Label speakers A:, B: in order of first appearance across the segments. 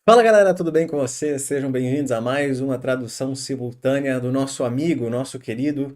A: Fala galera, tudo bem com vocês? Sejam bem-vindos a mais uma tradução simultânea do nosso amigo, nosso querido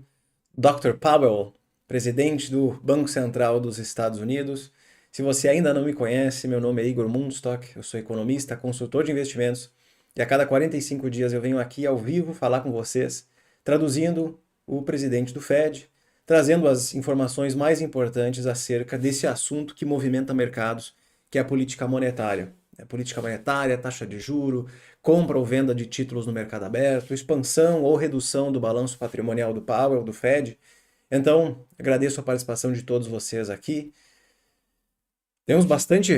A: Dr. Powell, presidente do Banco Central dos Estados Unidos. Se você ainda não me conhece, meu nome é Igor Mundstock, eu sou economista, consultor de investimentos e a cada 45 dias eu venho aqui ao vivo falar com vocês, traduzindo o presidente do Fed, trazendo as informações mais importantes acerca desse assunto que movimenta mercados, que é a política monetária. Política monetária, taxa de juro, compra ou venda de títulos no mercado aberto, expansão ou redução do balanço patrimonial do Powell, do Fed. Então, agradeço a participação de todos vocês aqui. Temos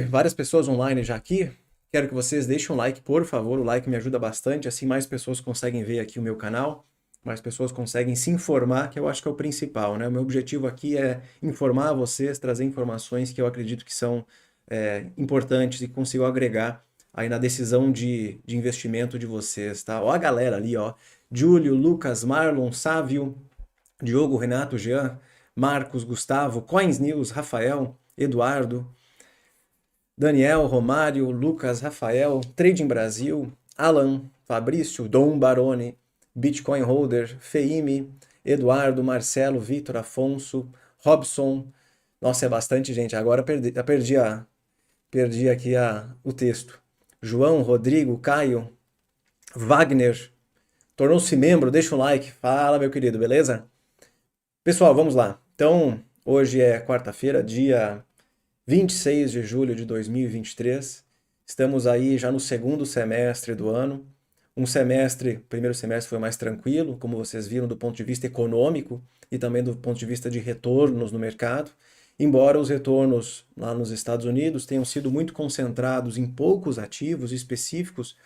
A: várias pessoas online já aqui. Quero que vocês deixem um like, por favor. O like me ajuda bastante, assim mais pessoas conseguem ver aqui o meu canal, mais pessoas conseguem se informar, que eu acho que é o principal, né? O meu objetivo aqui é informar vocês, trazer informações que eu acredito que são importantes e consigam agregar aí na decisão de investimento de vocês, tá? Ó a galera ali, ó. Júlio, Lucas, Marlon, Sávio, Diogo, Renato, Jean, Marcos, Gustavo, Coins News, Rafael, Eduardo, Daniel, Romário, Lucas, Rafael, Trading Brasil, Alan, Fabrício, Dom Baroni, Bitcoin Holder, Feime, Eduardo, Marcelo, Vitor, Afonso, Robson. Nossa, é bastante gente. Agora perdi aqui o texto. João, Rodrigo, Caio, Wagner, tornou-se membro, deixa um like. Fala, meu querido, beleza? Pessoal, vamos lá. Então, hoje é quarta-feira, dia 26 de julho de 2023. Estamos aí já no segundo semestre do ano. Primeiro semestre foi mais tranquilo, como vocês viram, do ponto de vista econômico e também do ponto de vista de retornos no mercado. Embora os retornos lá nos Estados Unidos tenham sido muito concentrados em poucos ativos específicos,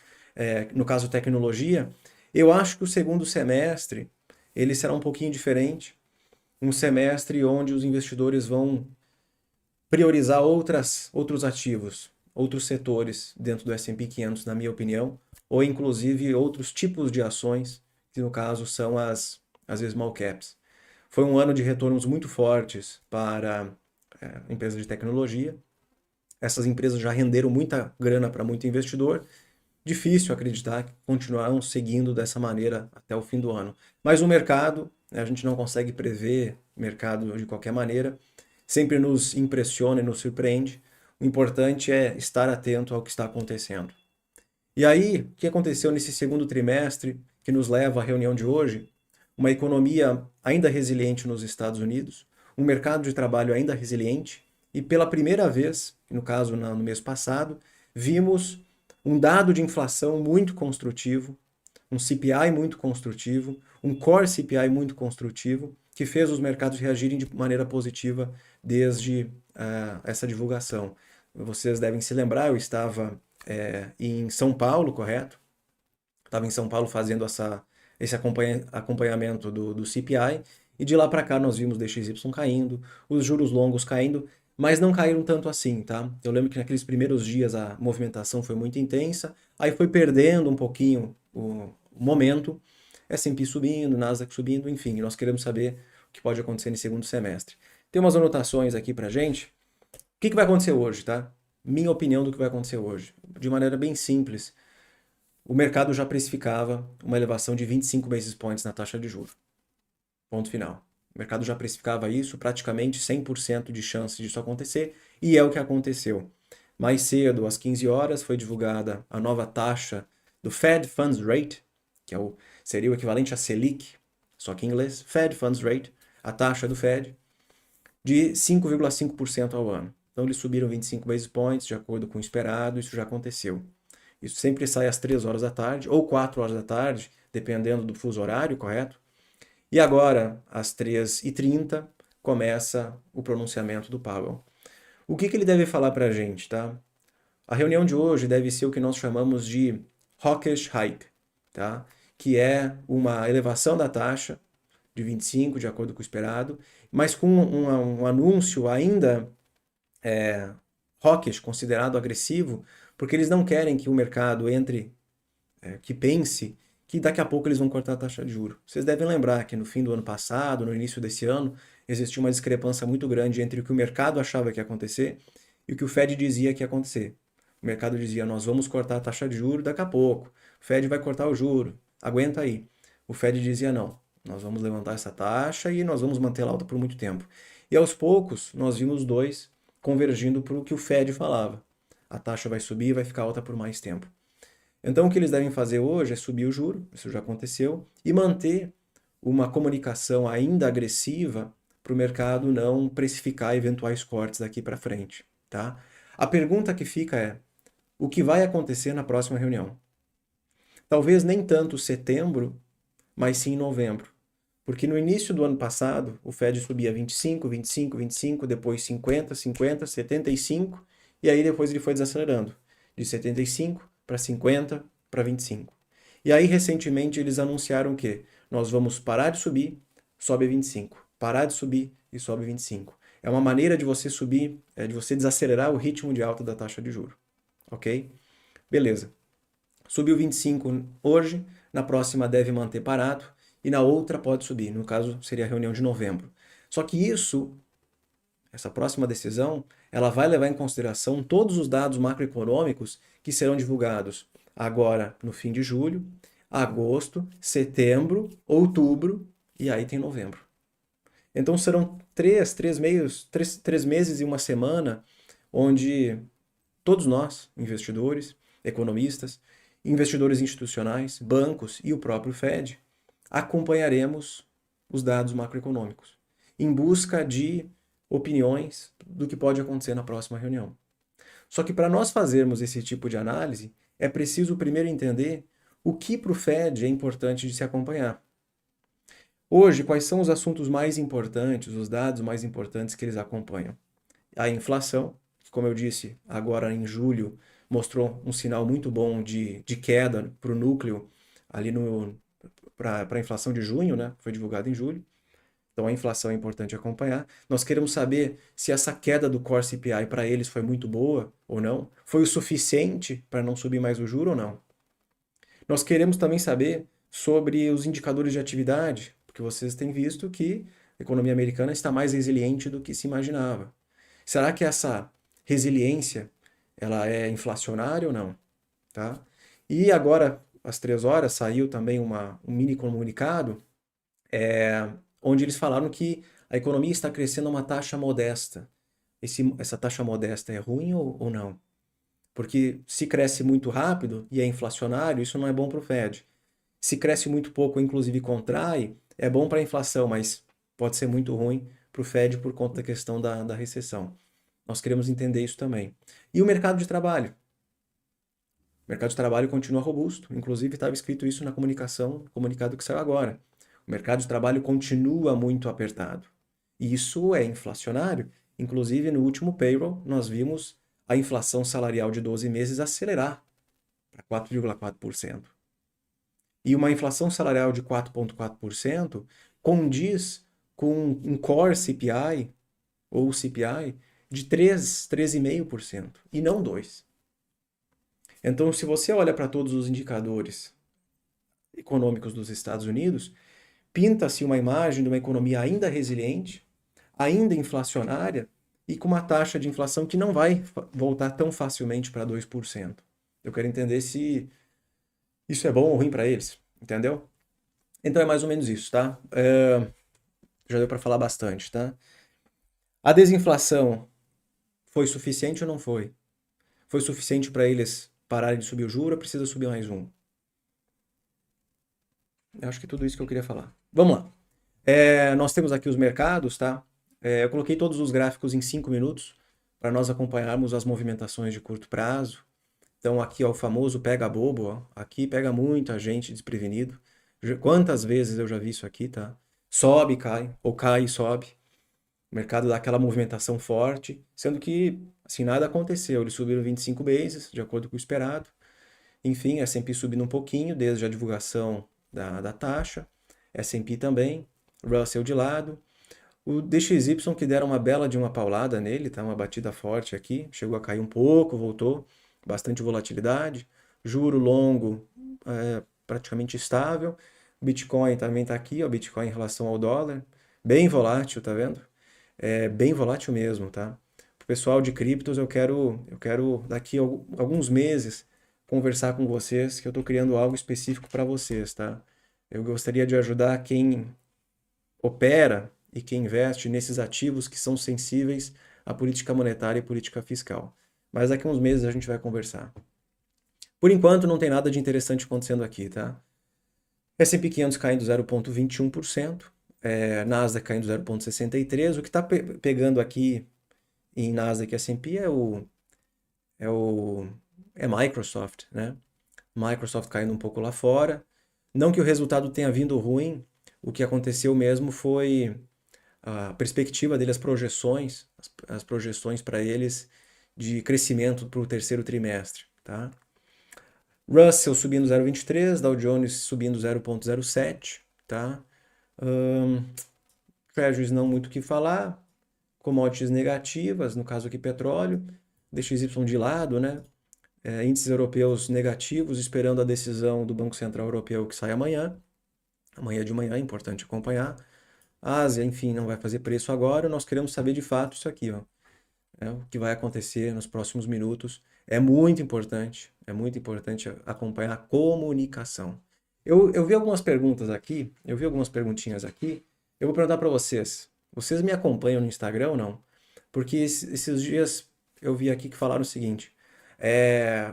A: no caso tecnologia, eu acho que o segundo semestre ele será um pouquinho diferente. Um semestre onde os investidores vão priorizar outros ativos, outros setores dentro do S&P 500, na minha opinião, ou inclusive outros tipos de ações, que no caso são as small caps. Foi um ano de retornos muito fortes para empresas de tecnologia. Essas empresas já renderam muita grana para muito investidor. Difícil acreditar que continuarão seguindo dessa maneira até o fim do ano. Mas o mercado, né, a gente não consegue prever mercado de qualquer maneira, sempre nos impressiona e nos surpreende. O importante é estar atento ao que está acontecendo. E aí, o que aconteceu nesse segundo trimestre que nos leva à reunião de hoje? Uma economia ainda resiliente nos Estados Unidos, um mercado de trabalho ainda resiliente, e pela primeira vez, no caso no mês passado, vimos um dado de inflação muito construtivo, um CPI muito construtivo, um core CPI muito construtivo, que fez os mercados reagirem de maneira positiva desde essa divulgação. Vocês devem se lembrar, eu estava em São Paulo, correto? Estava em São Paulo fazendo esse acompanhamento do CPI, e de lá para cá nós vimos DXY caindo, os juros longos caindo, mas não caíram tanto assim, tá? Eu lembro que naqueles primeiros dias a movimentação foi muito intensa, aí foi perdendo um pouquinho o momento, S&P subindo, Nasdaq subindo, enfim, nós queremos saber o que pode acontecer no segundo semestre. Tem umas anotações aqui pra gente. O que vai acontecer hoje, tá? Minha opinião do que vai acontecer hoje. De maneira bem simples, o mercado já precificava uma elevação de 25 basis points na taxa de juros. Ponto final. O mercado já precificava isso, praticamente 100% de chance disso acontecer, e é o que aconteceu. Mais cedo, às 15 horas, foi divulgada a nova taxa do Fed Funds Rate, seria o equivalente a Selic, só que em inglês, Fed Funds Rate, a taxa do Fed, de 5,5% ao ano. Então eles subiram 25 basis points, de acordo com o esperado, isso já aconteceu. Isso sempre sai às 3 horas da tarde ou 4 horas da tarde, dependendo do fuso horário, correto? E agora, às 3h30, começa o pronunciamento do Powell. O que ele deve falar para a gente, tá? A reunião de hoje deve ser o que nós chamamos de hawkish hike, tá? Que é uma elevação da taxa de 25, de acordo com o esperado, mas com um anúncio ainda hawkish, considerado agressivo, porque eles não querem que o mercado entre, que pense que daqui a pouco eles vão cortar a taxa de juros. Vocês devem lembrar que no fim do ano passado, no início desse ano, existia uma discrepância muito grande entre o que o mercado achava que ia acontecer e o que o Fed dizia que ia acontecer. O mercado dizia, nós vamos cortar a taxa de juros daqui a pouco. O Fed vai cortar o juro. Aguenta aí. O Fed dizia, não, nós vamos levantar essa taxa e nós vamos mantê-la alta por muito tempo. E aos poucos, nós vimos os dois convergindo para o que o Fed falava. A taxa vai subir e vai ficar alta por mais tempo. Então, o que eles devem fazer hoje é subir o juro, isso já aconteceu, e manter uma comunicação ainda agressiva para o mercado não precificar eventuais cortes daqui para frente, tá? A pergunta que fica é: o que vai acontecer na próxima reunião? Talvez nem tanto setembro, mas sim novembro. Porque no início do ano passado, o Fed subia 25, 25, 25, depois 50, 50, 75, e aí depois ele foi desacelerando, de 75 para 50 para 25. E aí recentemente eles anunciaram que nós vamos parar de subir, sobe 25, parar de subir e sobe 25. É uma maneira de você subir, de você desacelerar o ritmo de alta da taxa de juros, ok? Beleza. Subiu 25 hoje, na próxima deve manter parado e na outra pode subir. No caso, seria a reunião de novembro. Só que essa próxima decisão, ela vai levar em consideração todos os dados macroeconômicos que serão divulgados agora no fim de julho, agosto, setembro, outubro e aí tem novembro. Então serão três meses e uma semana onde todos nós, investidores, economistas, investidores institucionais, bancos e o próprio Fed, acompanharemos os dados macroeconômicos em busca de opiniões do que pode acontecer na próxima reunião. Só que para nós fazermos esse tipo de análise, é preciso primeiro entender o que para o Fed é importante de se acompanhar. Hoje, quais são os assuntos mais importantes, os dados mais importantes que eles acompanham? A inflação, que, como eu disse, agora em julho mostrou um sinal muito bom de queda para o núcleo ali para a inflação de junho, né? Foi divulgado em julho. Então a inflação é importante acompanhar. Nós queremos saber se essa queda do Core CPI para eles foi muito boa ou não. Foi o suficiente para não subir mais o juro ou não. Nós queremos também saber sobre os indicadores de atividade, porque vocês têm visto que a economia americana está mais resiliente do que se imaginava. Será que essa resiliência ela é inflacionária ou não? Tá? E agora, às 3 horas, saiu também um mini comunicado onde eles falaram que a economia está crescendo a uma taxa modesta. Essa taxa modesta é ruim ou não? Porque se cresce muito rápido e é inflacionário, isso não é bom para o Fed. Se cresce muito pouco, inclusive contrai, é bom para a inflação, mas pode ser muito ruim para o Fed por conta da questão da recessão. Nós queremos entender isso também. E o mercado de trabalho? O mercado de trabalho continua robusto, inclusive estava escrito isso na comunicado que saiu agora. O mercado de trabalho continua muito apertado. E isso é inflacionário. Inclusive, no último payroll, nós vimos a inflação salarial de 12 meses acelerar para 4,4%. E uma inflação salarial de 4,4% condiz com um core CPI ou CPI de 3,5% e não 2%. Então, se você olha para todos os indicadores econômicos dos Estados Unidos, pinta-se uma imagem de uma economia ainda resiliente, ainda inflacionária e com uma taxa de inflação que não vai voltar tão facilmente para 2%. Eu quero entender se isso é bom ou ruim para eles, entendeu? Então é mais ou menos isso, tá? Já deu para falar bastante, tá? A desinflação foi suficiente ou não foi? Foi suficiente para eles pararem de subir o juro ou precisa subir mais um? Eu acho que é tudo isso que eu queria falar. Vamos lá. Nós temos aqui os mercados, tá? Eu coloquei todos os gráficos em 5 minutos para nós acompanharmos as movimentações de curto prazo. Então aqui, ó, o famoso pega bobo, ó. Aqui pega muita gente desprevenido. Quantas vezes eu já vi isso aqui, tá? Sobe, cai, ou cai e sobe. O mercado dá aquela movimentação forte, sendo que, assim, nada aconteceu. Eles subiram 25 bases, de acordo com o esperado. Enfim, S&P subindo um pouquinho, desde a divulgação da taxa. S&P também, Russell de lado. O DXY que deram uma bela de uma paulada nele, tá? Uma batida forte aqui, chegou a cair um pouco, voltou, bastante volatilidade. Juro longo, praticamente estável. Bitcoin também tá aqui, ó, Bitcoin em relação ao dólar, bem volátil, tá vendo? Bem volátil mesmo, tá? Pro pessoal de criptos, eu quero daqui a alguns meses conversar com vocês, que eu estou criando algo específico para vocês, tá? Eu gostaria de ajudar quem opera e quem investe nesses ativos que são sensíveis à política monetária e política fiscal. Mas daqui a uns meses a gente vai conversar. Por enquanto, não tem nada de interessante acontecendo aqui, tá? S&P 500 caindo 0,21%, Nasdaq caindo 0,63%. O que está pegando aqui em Nasdaq e S&P é Microsoft, né? Microsoft caindo um pouco lá fora. Não que o resultado tenha vindo ruim, o que aconteceu mesmo foi a perspectiva dele, as projeções para eles de crescimento para o terceiro trimestre, tá? Russell subindo 0,23, Dow Jones subindo 0,07, tá? Treasuries não muito o que falar, commodities negativas, no caso aqui petróleo, DXY de lado, né? Índices europeus negativos, esperando a decisão do Banco Central Europeu que sai amanhã. Amanhã de manhã, é importante acompanhar. A Ásia, enfim, não vai fazer preço agora, nós queremos saber de fato isso aqui, ó. O que vai acontecer nos próximos minutos. É muito importante acompanhar a comunicação. Eu vi algumas perguntas aqui, eu vi algumas perguntinhas aqui, eu vou perguntar para vocês. Vocês me acompanham no Instagram ou não? Porque esses dias eu vi aqui que falaram o seguinte,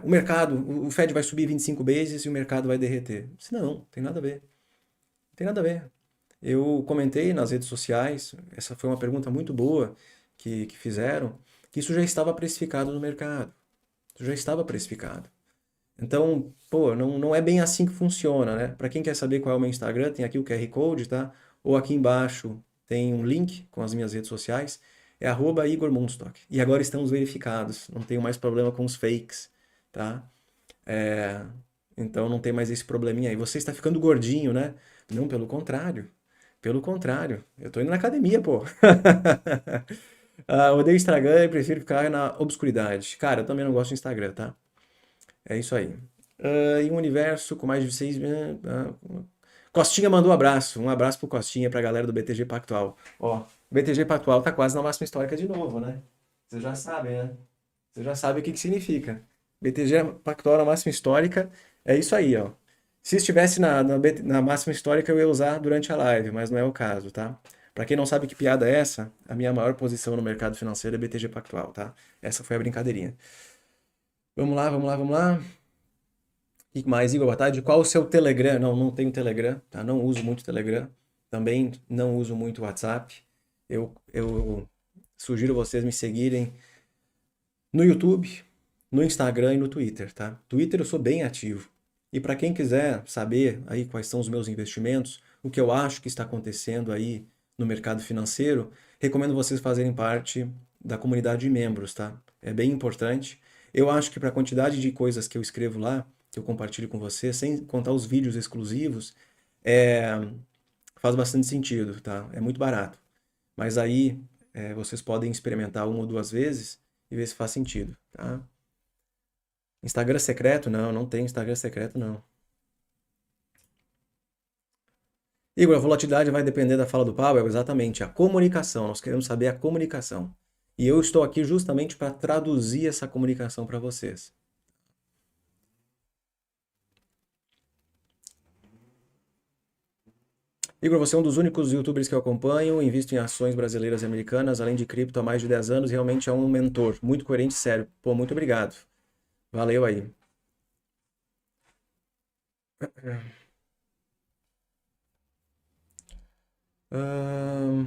A: o mercado, o Fed vai subir 25 bases e o mercado vai derreter. Eu disse, não, tem nada a ver. Não tem nada a ver. Eu comentei nas redes sociais, essa foi uma pergunta muito boa que fizeram, que isso já estava precificado no mercado. Isso já estava precificado. Então, pô, não é bem assim que funciona, né? Para quem quer saber qual é o meu Instagram, tem aqui o QR Code, tá? Ou aqui embaixo tem um link com as minhas redes sociais. É @Igor Munstock. E agora estamos verificados. Não tenho mais problema com os fakes, tá? Então não tem mais esse probleminha aí. Você está ficando gordinho, né? Não, pelo contrário. Pelo contrário. Eu tô indo na academia, pô. Odeio Instagram e prefiro ficar na obscuridade. Cara, eu também não gosto do Instagram, tá? É isso aí. Em um universo com mais de 6... Costinha mandou um abraço. Um abraço pro Costinha, pra galera do BTG Pactual. Ó, o BTG Pactual tá quase na máxima histórica de novo, né? Vocês já sabem, né? Vocês já sabem o que que significa. BTG Pactual na máxima histórica é isso aí, ó. Se estivesse na máxima histórica, eu ia usar durante a live, mas não é o caso, tá? Para quem não sabe que piada é essa, a minha maior posição no mercado financeiro é BTG Pactual, tá? Essa foi a brincadeirinha. Vamos lá, vamos lá, vamos lá. O que mais, Igor? Boa tarde. Qual o seu Telegram? Não tenho Telegram, tá? Não uso muito Telegram. Também não uso muito WhatsApp. Eu sugiro vocês me seguirem no YouTube, no Instagram e no Twitter, tá? Twitter eu sou bem ativo. E para quem quiser saber aí quais são os meus investimentos, o que eu acho que está acontecendo aí no mercado financeiro, recomendo vocês fazerem parte da comunidade de membros, tá? É bem importante. Eu acho que para a quantidade de coisas que eu escrevo lá, que eu compartilho com vocês, sem contar os vídeos exclusivos, é, faz bastante sentido, tá? É muito barato. Mas aí vocês podem experimentar uma ou duas vezes e ver se faz sentido, tá? Instagram secreto? Não tem Instagram secreto, não. Igor, a volatilidade vai depender da fala do Powell? Exatamente, a comunicação. Nós queremos saber a comunicação. E eu estou aqui justamente para traduzir essa comunicação para vocês. Igor, você é um dos únicos YouTubers que eu acompanho, invisto em ações brasileiras e americanas, além de cripto há mais de 10 anos, realmente é um mentor, muito coerente e sério. Pô, muito obrigado. Valeu aí. Ahn,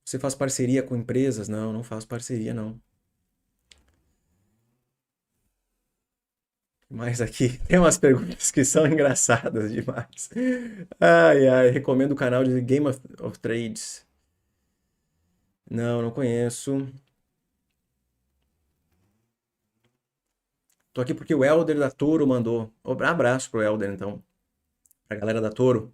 A: Você faz parceria com empresas? Não faço parceria, não. Mas aqui tem umas perguntas que são engraçadas demais. Ai, ai, recomendo o canal de Game of Trades. Não conheço. Tô aqui porque o Elder da Toro mandou. Abraço pro Elder, então. Pra galera da Toro.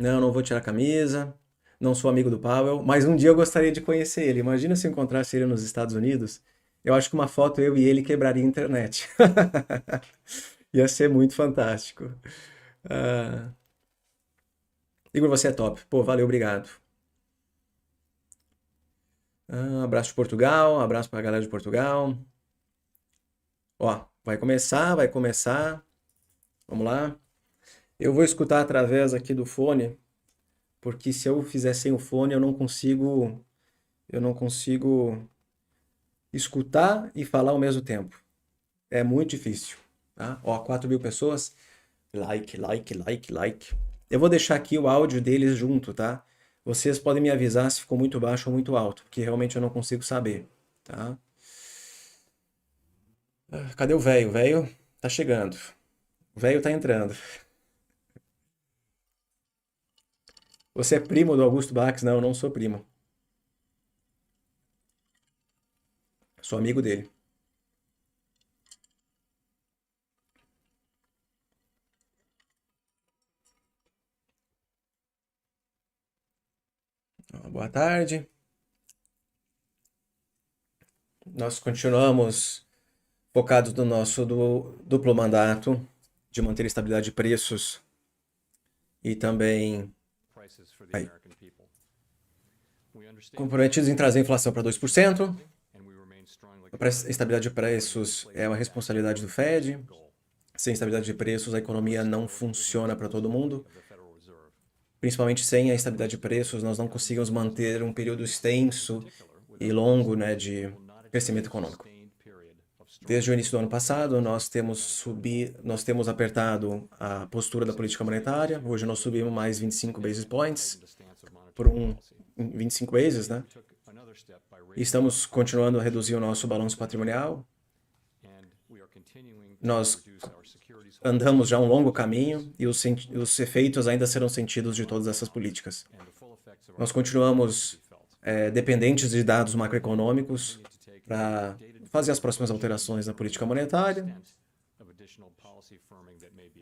A: Não vou tirar a camisa. Não sou amigo do Powell, mas um dia eu gostaria de conhecer ele. Imagina se eu encontrasse ele nos Estados Unidos. Eu acho que uma foto eu e ele quebraria a internet. Ia ser muito fantástico. Ah, Igor, você é top. Pô, valeu, obrigado. Abraço de Portugal, abraço pra galera de Portugal. Ó, vai começar, vai começar. Vamos lá. Eu vou escutar através aqui do fone, porque se eu fizer sem o fone, eu não consigo escutar e falar ao mesmo tempo. É muito difícil, tá? Ó, 4.000 pessoas. Like, like, like, like. Eu vou deixar aqui o áudio deles junto, tá? Vocês podem me avisar se ficou muito baixo ou muito alto, porque realmente eu não consigo saber, tá? Cadê o velho? O velho tá chegando. O velho tá entrando. Você é primo do Augusto Bax? Não, eu não sou primo. Sou amigo dele. Boa tarde. Nós continuamos focados no nosso duplo mandato de manter a estabilidade de preços e também aí, comprometidos em trazer a inflação para 2%. A estabilidade de preços é uma responsabilidade do Fed. Sem estabilidade de preços, a economia não funciona para todo mundo. Principalmente sem a estabilidade de preços, nós não conseguimos manter um período extenso e longo, né, de crescimento econômico. Desde o início do ano passado, nós temos apertado a postura da política monetária. Hoje nós subimos mais 25 basis points por 25 basis, né? E estamos continuando a reduzir o nosso balanço patrimonial. Nós andamos já um longo caminho e os efeitos ainda serão sentidos de todas essas políticas. Nós continuamos dependentes de dados macroeconômicos para fazer as próximas alterações na política monetária.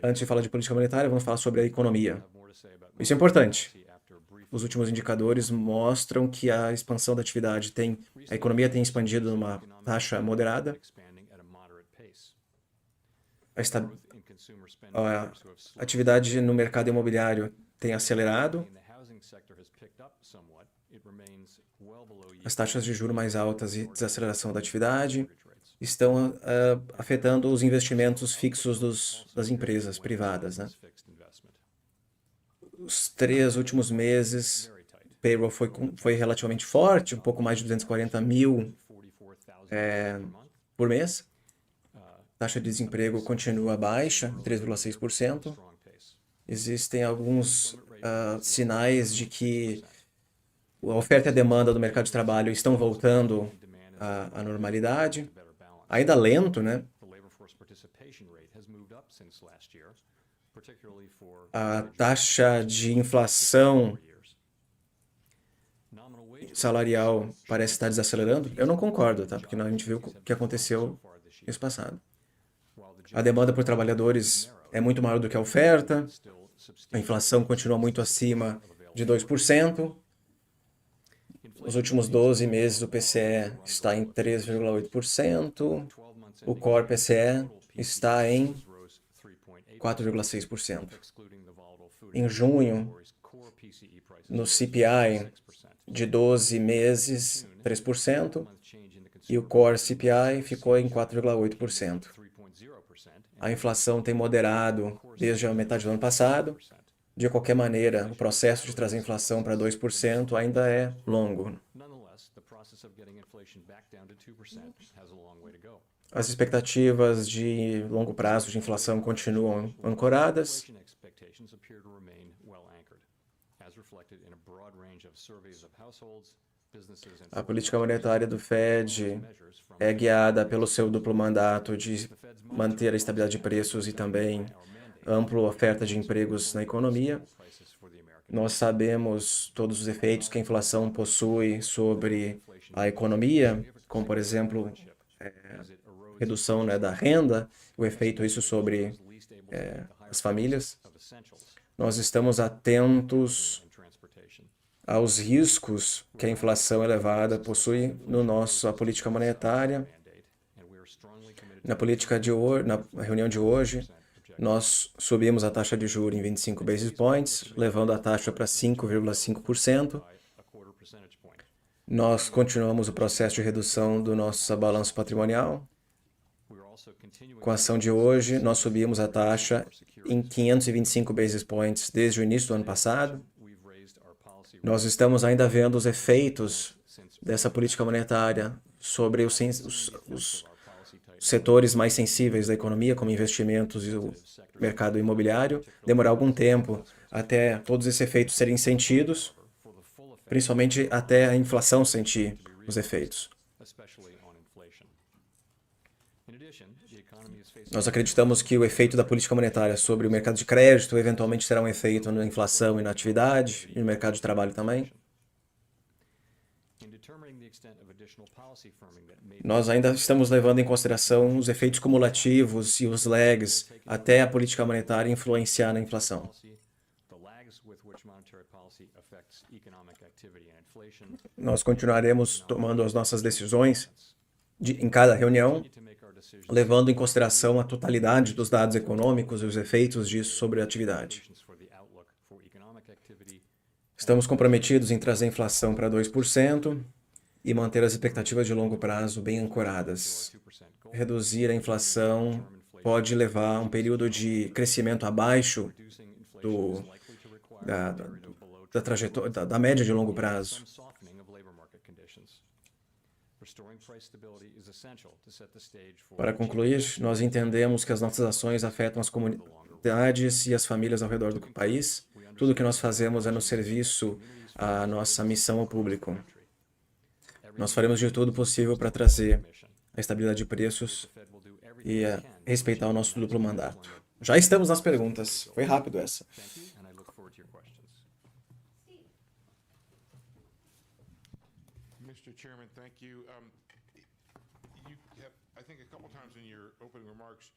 A: Antes de falar de política monetária, vamos falar sobre a economia. Isso é importante. Os últimos indicadores mostram que a expansão da atividade a economia tem expandido numa taxa moderada. A atividade no mercado imobiliário tem acelerado. As taxas de juros mais altas e desaceleração da atividade estão afetando os investimentos fixos das empresas privadas, né? Os 3 últimos meses, o payroll foi relativamente forte, um pouco mais de 240 mil por mês. A taxa de desemprego continua baixa, 3,6%. Existem alguns sinais de que a oferta e a demanda do mercado de trabalho estão voltando à normalidade. Ainda lento, né? A taxa de inflação salarial parece estar desacelerando. Eu não concordo, tá? Porque a gente viu o que aconteceu mês passado. A demanda por trabalhadores é muito maior do que a oferta. A inflação continua muito acima de 2%. Nos últimos 12 meses, o PCE está em 3,8%. O Core PCE está em 4,6%. Em junho, no CPI de 12 meses, 3%. E o Core CPI ficou em 4,8%. A inflação tem moderado desde a metade do ano passado. De qualquer maneira, o processo de trazer a inflação para 2% ainda é longo. As expectativas de longo prazo de inflação continuam ancoradas. A política monetária do Fed é guiada pelo seu duplo mandato de manter a estabilidade de preços e também ampla oferta de empregos na economia. Nós sabemos todos os efeitos que a inflação possui sobre a economia, como, por exemplo, redução, né, da renda, o efeito isso sobre as famílias. Nós estamos atentos aos riscos que a inflação elevada possui na política monetária. Na reunião de hoje, nós subimos a taxa de juros em 25 basis points, levando a taxa para 5,5%. Nós continuamos o processo de redução do nosso balanço patrimonial. Com a ação de hoje, nós subimos a taxa em 525 basis points desde o início do ano passado. Nós estamos ainda vendo os efeitos dessa política monetária sobre os setores mais sensíveis da economia, como investimentos e o mercado imobiliário. Demorar algum tempo até todos esses efeitos serem sentidos, principalmente até a inflação sentir os efeitos. Nós acreditamos que o efeito da política monetária sobre o mercado de crédito eventualmente terá um efeito na inflação e na atividade, e no mercado de trabalho também. Nós ainda estamos levando em consideração os efeitos cumulativos e os lags até a política monetária influenciar na inflação. Nós continuaremos tomando as nossas decisões em cada reunião, levando em consideração a totalidade dos dados econômicos e os efeitos disso sobre a atividade. Estamos comprometidos em trazer a inflação para 2% e manter as expectativas de longo prazo bem ancoradas. Reduzir a inflação pode levar a um período de crescimento abaixo da média de longo prazo. Para concluir, nós entendemos que as nossas ações afetam as comunidades e as famílias ao redor do país. Tudo o que nós fazemos é no serviço à nossa missão ao público. Nós faremos de tudo possível para trazer a estabilidade de preços e respeitar o nosso duplo mandato. Já estamos nas perguntas. Foi rápido essa.
B: Mr. Chairman, thank you. You have, I think, a couple times in your opening remarks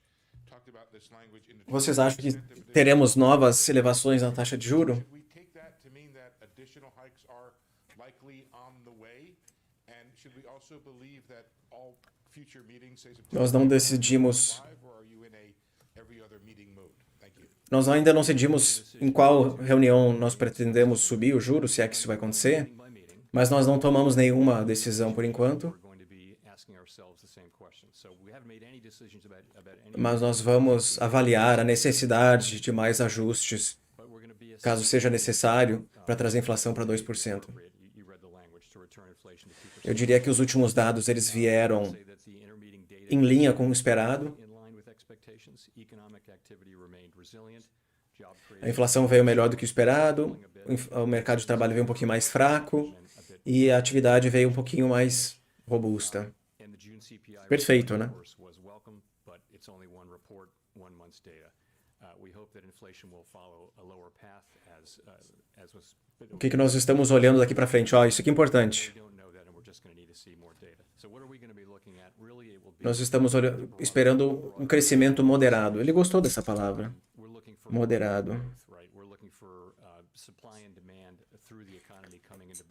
B: talked about this language in the
A: Vocês acham que teremos novas elevações na taxa de juro?
B: Should we take that to mean that additional hikes are likely on the way? And should we also believe that all future meetings say
A: Nós não decidimos,
B: or are you in a every other meeting mode? Thank you.
A: nós ainda não decidimos em qual reunião nós pretendemos subir o juro, se é que isso vai acontecer, mas nós não tomamos nenhuma decisão por enquanto. Mas nós vamos avaliar a necessidade de mais ajustes, caso seja necessário, para trazer a inflação para 2%. Eu diria que os últimos dados eles vieram em linha com o esperado. A inflação veio melhor do que o esperado, o mercado de trabalho veio um pouquinho mais fraco e a atividade veio um pouquinho mais robusta. Perfeito, né? O que nós estamos olhando daqui para frente? Isso aqui é importante. Nós estamos esperando um crescimento moderado. Ele gostou dessa palavra. Moderado.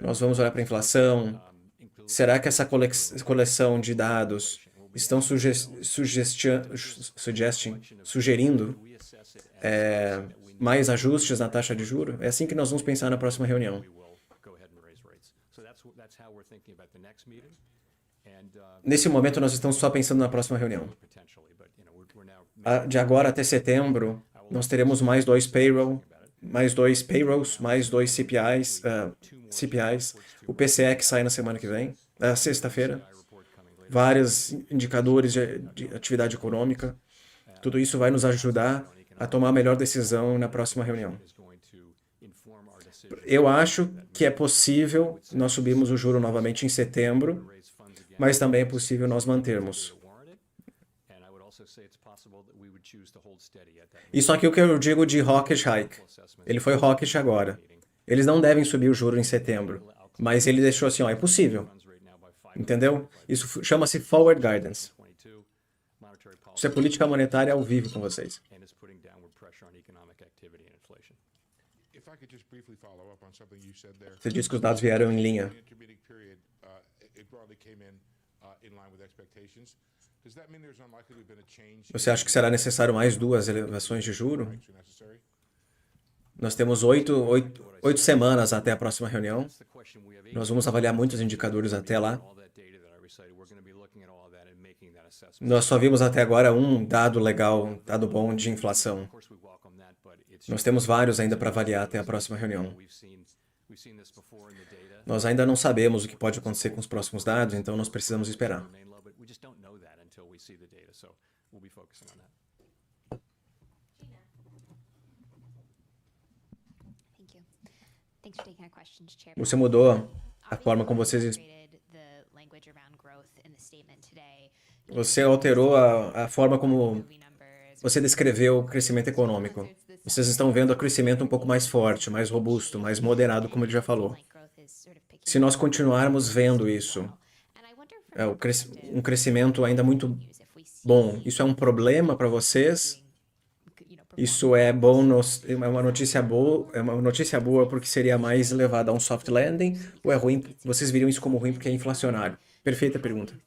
A: Nós vamos olhar para a inflação. Será que essa coleção de dados estão sugerindo mais ajustes na taxa de juros? É assim que nós vamos pensar na próxima reunião. Nesse momento, nós estamos só pensando na próxima reunião. De agora até setembro, nós teremos mais 2 payrolls, mais 2 CPIs. O PCE que sai na semana que vem, sexta-feira. Vários indicadores de atividade econômica. Tudo isso vai nos ajudar a tomar a melhor decisão na próxima reunião. Eu acho que é possível nós subirmos o juro novamente em setembro, mas também é possível nós mantermos. Isso aqui é o que eu digo de hawkish hike. Ele foi hawkish agora. Eles não devem subir o juro em setembro, mas ele deixou assim, é possível. Entendeu? Isso chama-se forward guidance. Isso é política monetária ao vivo com vocês. Você disse que os dados vieram em linha. Você acha que será necessário mais 2 elevações de juro? Nós temos oito semanas até a próxima reunião. Nós vamos avaliar muitos indicadores até lá. Nós só vimos até agora um dado legal, um dado bom de inflação. Nós temos vários ainda para avaliar até a próxima reunião. Nós ainda não sabemos o que pode acontecer com os próximos dados, então nós precisamos esperar. Você mudou a forma como você alterou a forma como você descreveu o crescimento econômico. Vocês estão vendo o crescimento um pouco mais forte, mais robusto, mais moderado, como ele já falou. Se nós continuarmos vendo isso, um crescimento ainda muito bom, isso é um problema para vocês? Isso é bom, é uma notícia boa porque seria mais levado a um soft landing, ou é ruim? Vocês viriam isso como ruim porque é inflacionário? Perfeita pergunta.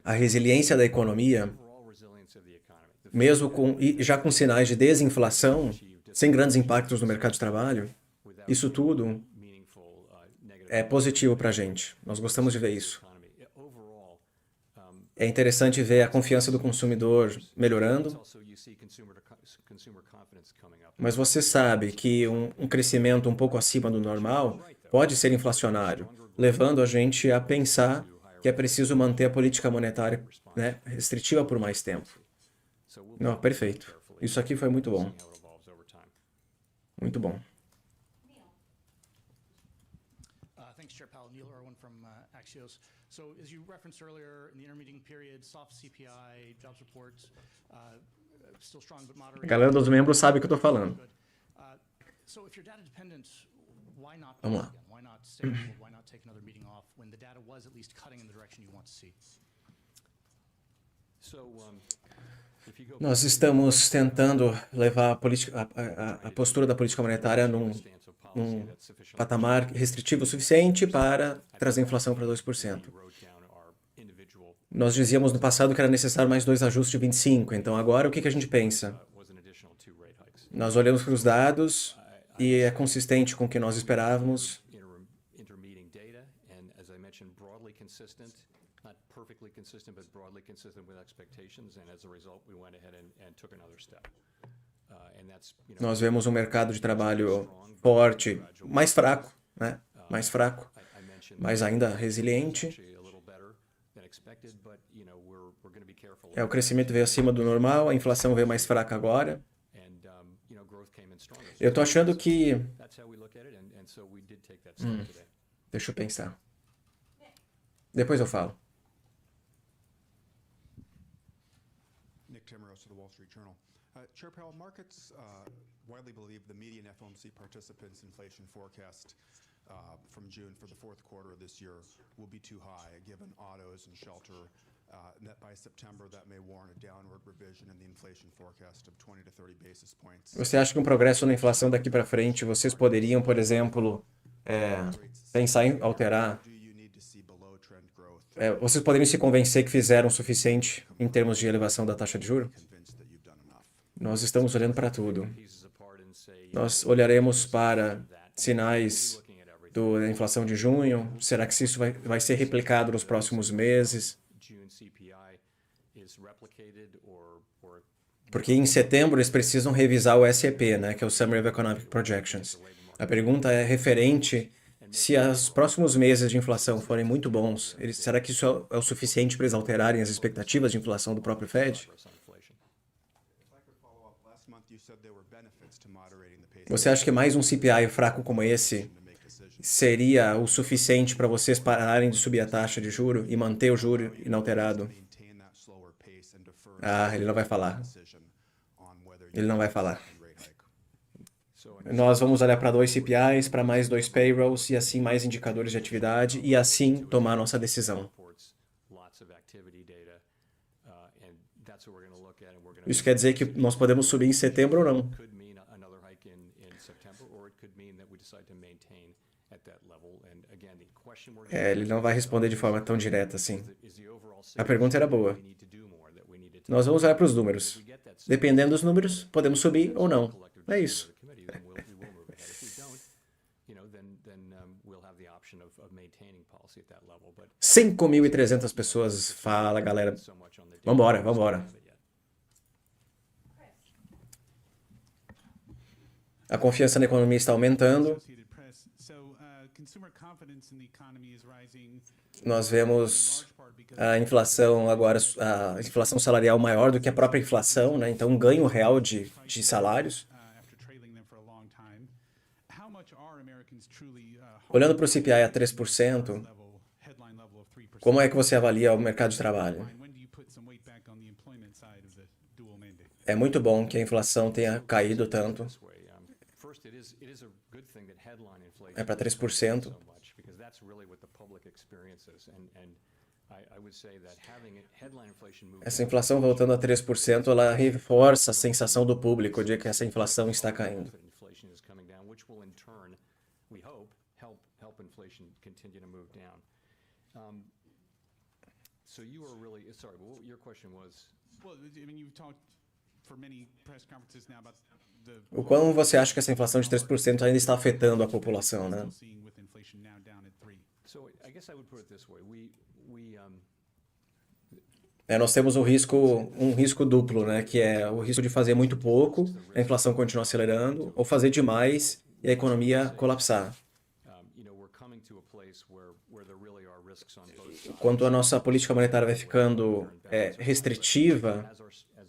A: A resiliência da economia, mesmo já com sinais de desinflação, sem grandes impactos no mercado de trabalho, isso tudo é positivo para a gente. Nós gostamos de ver isso. É interessante ver a confiança do consumidor melhorando, mas você sabe que um crescimento um pouco acima do normal pode ser inflacionário, levando a gente a pensar que é preciso manter a política monetária, né, restritiva por mais tempo. Não, perfeito. Isso aqui foi muito bom. Muito bom.
C: Thanks, Chair Powell. Neil Irwin from Axios. So, as you referenced earlier, in the intermeeting period, soft CPI, jobs reports, still strong but moderate.
A: A galera dos membros sabe o que eu estou falando.
C: So, if you're data dependent, why not?
A: Vamos lá.
C: Why not stay? Why not take another meeting off when the data was at least cutting in the direction you want to see?
A: Nós estamos tentando levar a postura da política monetária num patamar restritivo o suficiente para trazer a inflação para 2%. Nós dizíamos no passado que era necessário mais 2 ajustes de 25, então agora o que a gente pensa? Nós olhamos para os dados e é consistente com o que nós esperávamos. Nós vemos um mercado de trabalho forte, mais fraco, né? Mais fraco, mas ainda resiliente. O crescimento veio acima do normal, a inflação veio mais fraca agora. Eu estou achando que... Deixa eu pensar. Depois eu falo.
D: Nick Timmeros, do Wall Street Journal. Chair Powell, markets widely believe the median FOMC participants' inflation forecast from June for the fourth quarter of this year will be too high, given autos and shelter, and that by September that may warrant a downward revision in the inflation forecast of 20 to 30 basis points.
A: Você acha que um progresso na inflação daqui para frente, vocês poderiam, por exemplo, pensar em alterar? Vocês poderiam se convencer que fizeram o suficiente em termos de elevação da taxa de juros? Nós estamos olhando para tudo. Nós olharemos para sinais da inflação de junho. Será que isso vai ser replicado nos próximos meses? Porque em setembro eles precisam revisar o SEP, né, que é o Summary of Economic Projections. A pergunta é referente se os próximos meses de inflação forem muito bons, será que isso é o suficiente para eles alterarem as expectativas de inflação do próprio Fed? Você acha que mais um CPI fraco como esse seria o suficiente para vocês pararem de subir a taxa de juro e manter o juro inalterado? Ele não vai falar. Ele não vai falar. Nós vamos olhar para 2 CPIs, para mais 2 payrolls e assim mais indicadores de atividade e assim tomar nossa decisão. Isso quer dizer que nós podemos subir em setembro ou não. Ele não vai responder de forma tão direta assim. A pergunta era boa. Nós vamos olhar para os números. Dependendo dos números, podemos subir ou não. É isso. 5.300 pessoas. Fala, galera. Vambora, vambora. A confiança na economia está aumentando. Nós vemos a inflação agora, a inflação salarial maior do que a própria inflação, né? Então, um ganho real de salários. Olhando para o CPI a 3%, como é que você avalia o mercado de trabalho? É muito bom que a inflação tenha caído tanto. É para 3%. Essa inflação voltando a 3%, ela reforça a sensação do público de que essa inflação está caindo. O quão você acha que essa inflação de 3% ainda está afetando a população, né? Nós temos um risco duplo, né? Que é o risco de fazer muito pouco, a inflação continuar acelerando, ou fazer demais e a economia colapsar. Quando a nossa política monetária vai ficando restritiva,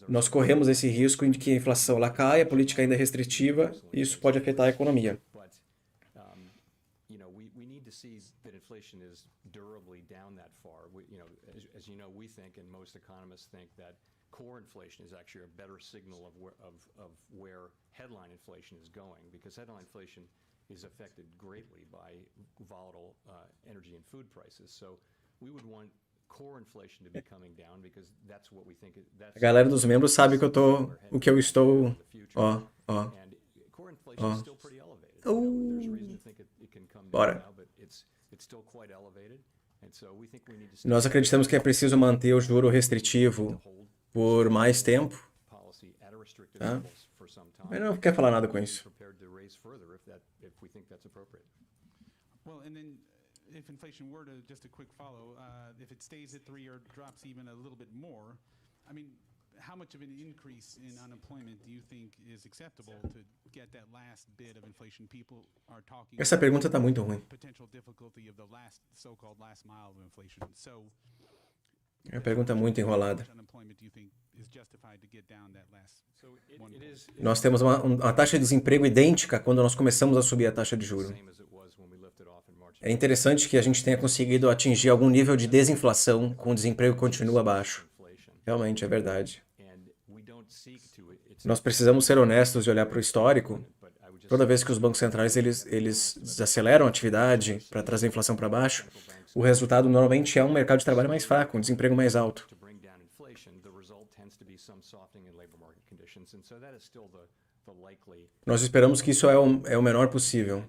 A: nós corremos esse risco de que a inflação lá caia, a política ainda é restritiva, e isso pode afetar a economia. Core inflation is actually a better signal of where headline inflation is going, because headline inflation is affected greatly by volatile energy and food prices. So we would want core inflation to be coming down, because that's what we think. A galera dos membros sabe que o que eu estou, ó. And core inflation is still pretty elevated. There's a reason to think it can come down now, but it's still quite elevated. And so we think we need to. Nós acreditamos que é preciso manter o juro restritivo por mais tempo. Mas não quer falar nada com isso. If inflation were to, just a quick follow, if it stays at 3 or drops even a little bit more, I mean, how much of an increase in unemployment do you think is acceptable to get that last bit of inflation? People are talking. Essa pergunta está muito ruim. Potential difficulty of the last so-called last mile of inflation. So, é uma pergunta muito enrolada. Nós temos uma taxa de desemprego idêntica quando nós começamos a subir a taxa de juros. É interessante que a gente tenha conseguido atingir algum nível de desinflação com o desemprego que continua baixo. Realmente, é verdade. Nós precisamos ser honestos e olhar para o histórico. Toda vez que os bancos centrais eles desaceleram a atividade para trazer a inflação para baixo, o resultado normalmente é um mercado de trabalho mais fraco, um desemprego mais alto. Nós esperamos que isso é o menor possível.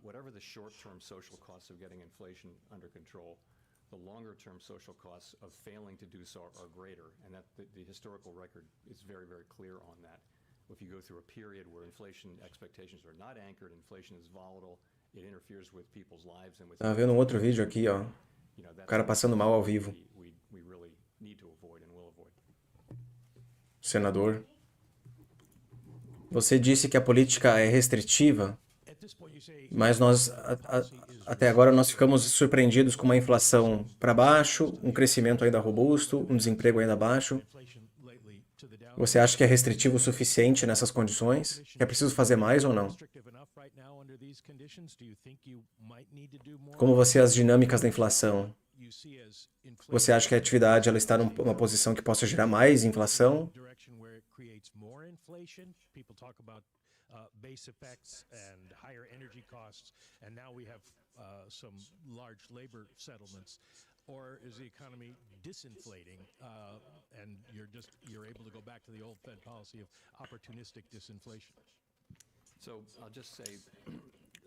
A: Whatever the short-term social costs of getting inflation under control, the longer-term social costs of failing to do so are greater, and that the historical record is very, very clear on that. If you go through a period where inflation expectations are not anchored, inflation is volatile, it interferes with people's lives and with. Tá vendo um outro vídeo aqui, ó. O cara passando mal ao vivo. Senador, você disse que a política é restritiva, mas nós até agora nós ficamos surpreendidos com uma inflação para baixo, um crescimento ainda robusto, um desemprego ainda baixo. Você acha que é restritivo o suficiente nessas condições? Que é preciso fazer mais ou não? Como você vê as dinâmicas da inflação? Você acha que a atividade ela está numa posição que possa gerar mais inflação?
E: base effects and higher energy costs, and now we have some large labor settlements? Or is the economy disinflating, and you're able to go back to the old Fed policy of opportunistic disinflation?
F: So I'll just say,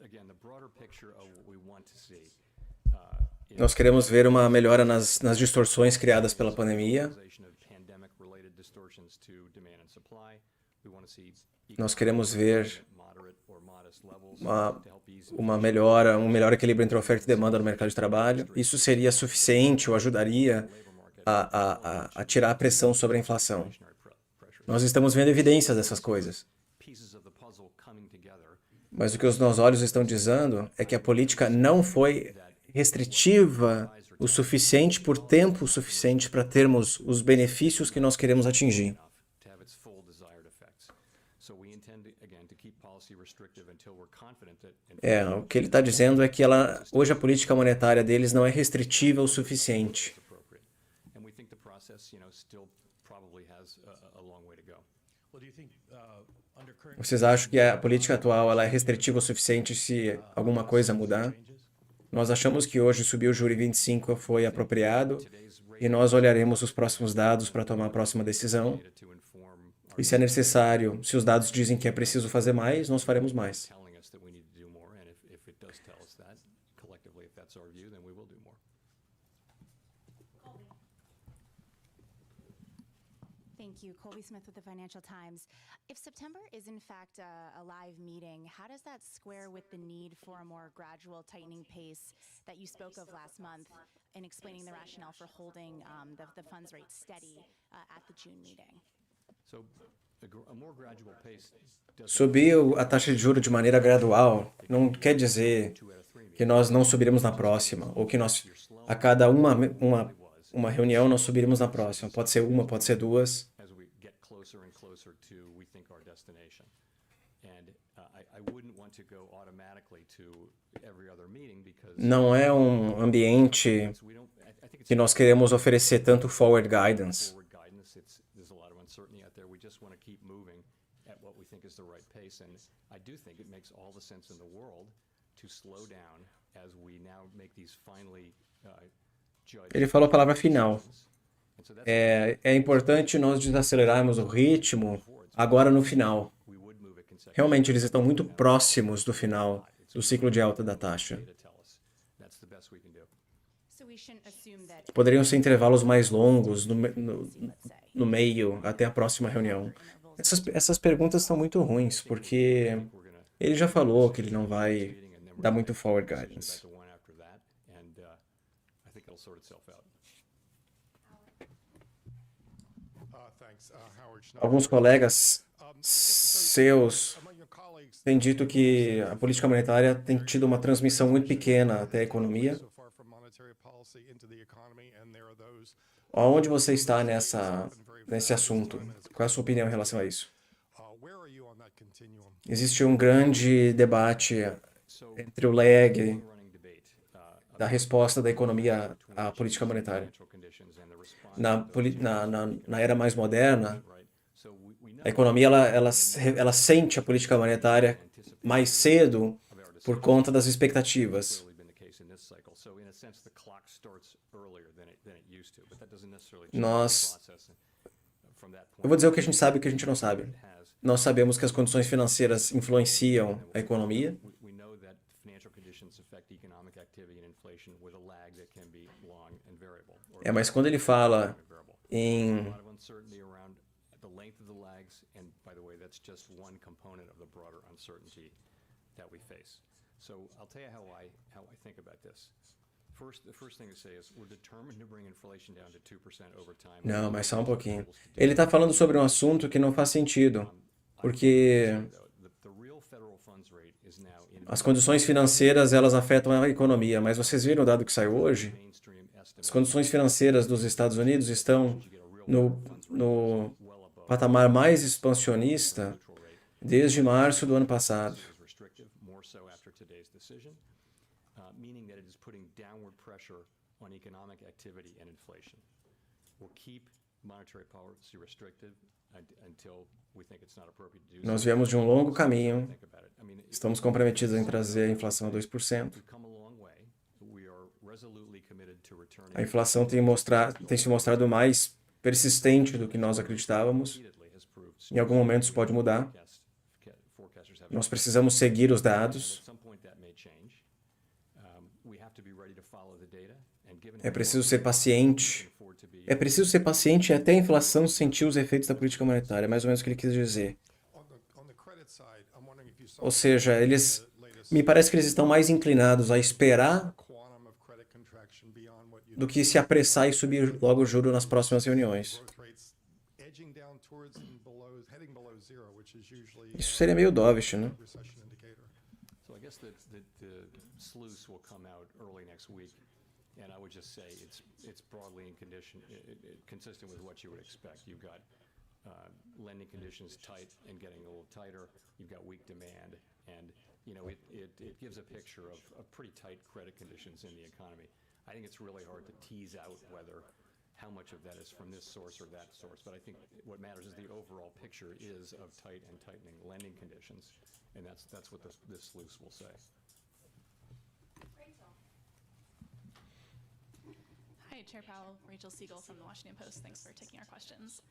F: again, the broader picture of what we want to see.
A: Nós queremos ver uma melhora nas distorções criadas pela pandemia. Nós queremos ver uma melhora, um melhor equilíbrio entre oferta e demanda no mercado de trabalho. Isso seria suficiente ou ajudaria a tirar a pressão sobre a inflação. Nós estamos vendo evidências dessas coisas. Mas o que os nossos olhos estão dizendo é que a política não foi restritiva o suficiente por tempo suficiente para termos os benefícios que nós queremos atingir. O que ele está dizendo é que hoje a política monetária deles não é restritiva o suficiente. Vocês acham que a política atual ela é restritiva o suficiente se alguma coisa mudar? Nós achamos que hoje subir o juro em 25 foi apropriado e nós olharemos os próximos dados para tomar a próxima decisão. E se é necessário, se os dados dizem que é preciso fazer mais, nós faremos mais.
G: Thank you. Colby Smith with the Financial Times. If September is in fact a live meeting, how does that square with the need for a more gradual tightening pace that you spoke of last month in explaining the rationale for holding the funds rate steady at the June meeting?
A: Subir a taxa de juros de maneira gradual não quer dizer que nós não subiremos na próxima, ou que nós, a cada uma reunião, nós subiremos na próxima. Pode ser uma, pode ser duas. Não é um ambiente que nós queremos oferecer tanto forward guidance. Ele falou a palavra final. É importante nós desacelerarmos o ritmo agora no final. Realmente, eles estão muito próximos do final do ciclo de alta da taxa. Poderiam ser intervalos mais longos no meio, até a próxima reunião. Essas perguntas estão muito ruins, porque ele já falou que ele não vai dar muito forward guidance. Alguns colegas seus têm dito que a política monetária tem tido uma transmissão muito pequena até a economia. Aonde você está nesse assunto? Qual é a sua opinião em relação a isso? Existe um grande debate entre o lag da resposta da economia à política monetária. Na era mais moderna, a economia ela sente a política monetária mais cedo por conta das expectativas. Eu vou dizer o que a gente sabe e o que a gente não sabe. Nós sabemos que as condições financeiras influenciam a economia. Mas quando ele fala em Não, mas só um pouquinho. Ele está falando sobre um assunto que não faz sentido, porque as condições financeiras elas afetam a economia, mas vocês viram o dado que saiu hoje? As condições financeiras dos Estados Unidos estão no patamar mais expansionista desde março do ano passado. Nós viemos de um longo caminho, estamos comprometidos em trazer a inflação a 2%. A inflação tem se mostrado mais persistente do que nós acreditávamos. Em algum momento isso pode mudar. Nós precisamos seguir os dados. É preciso ser paciente. É preciso ser paciente até a inflação sentir os efeitos da política monetária. É mais ou menos o que ele quis dizer. Ou seja, me parece que eles estão mais inclinados a esperar do que se apressar e subir logo o juro nas próximas reuniões. Isso seria meio dovish, né?
F: So I guess the sluice will come out early next week, and I would just say it's broadly consistent with what you would expect. You've got lending conditions tight and getting a little tighter. You've got weak demand, and it gives a picture of pretty tight credit conditions in the economy. I think it's really hard to tease out how much of that is from this source or that source, but I think what matters is the overall picture is of tight and tightening lending conditions, and that's what this sluice will say.
H: Hi, Chair Powell, Rachel Siegel from the Washington Post. Thanks for taking our questions.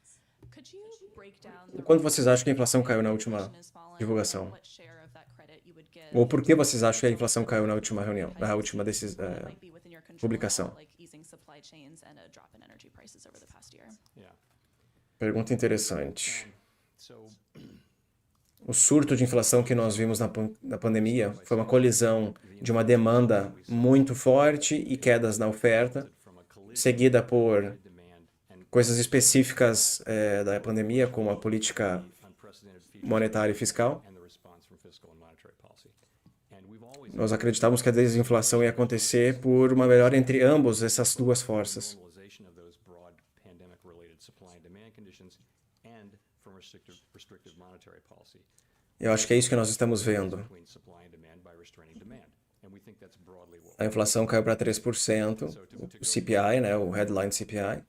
H: Could you break down the
A: Quanto vocês acham que a inflação caiu na última divulgação?
H: what share of that credit you would give
A: Ou por que vocês acham que a inflação caiu na última reunião, na última
H: might be within your control,
A: publicação?
H: like easing supply chains and a drop in energy prices over the past year?
F: Yeah.
A: Pergunta interessante.
F: So
A: O surto de inflação que nós vimos na pandemia foi uma colisão de uma demanda muito forte e quedas na oferta, seguida por coisas específicas da pandemia, como a política monetária e fiscal. Nós acreditávamos que a desinflação ia acontecer por uma melhora entre ambos essas duas forças. Eu acho que é isso que nós estamos vendo. A inflação caiu para 3%, o CPI, né, o headline CPI,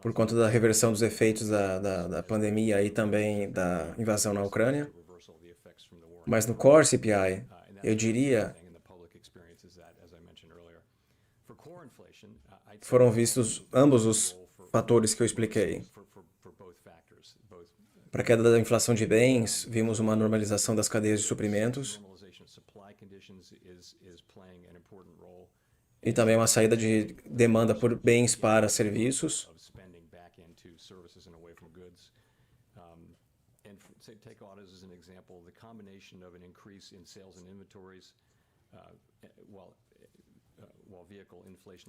A: por conta da reversão dos efeitos da pandemia e também da invasão na Ucrânia. Mas no core CPI, eu diria, foram vistos ambos os fatores que eu expliquei. Para a queda da inflação de bens, vimos uma normalização das cadeias de suprimentos e também uma saída de demanda por bens para serviços.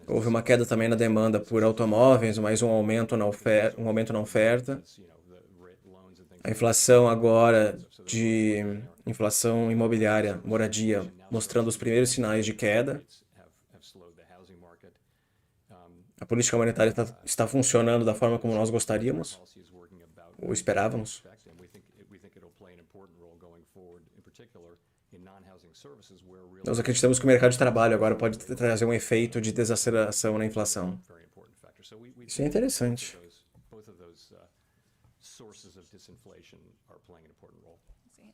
A: Houve uma queda também na demanda por automóveis, mas um aumento na oferta. A inflação agora de inflação imobiliária, moradia, mostrando os primeiros sinais de queda. A política monetária está funcionando da forma como nós gostaríamos, ou esperávamos. Nós acreditamos que o mercado de trabalho agora pode trazer um efeito de desaceleração na inflação. Isso é interessante.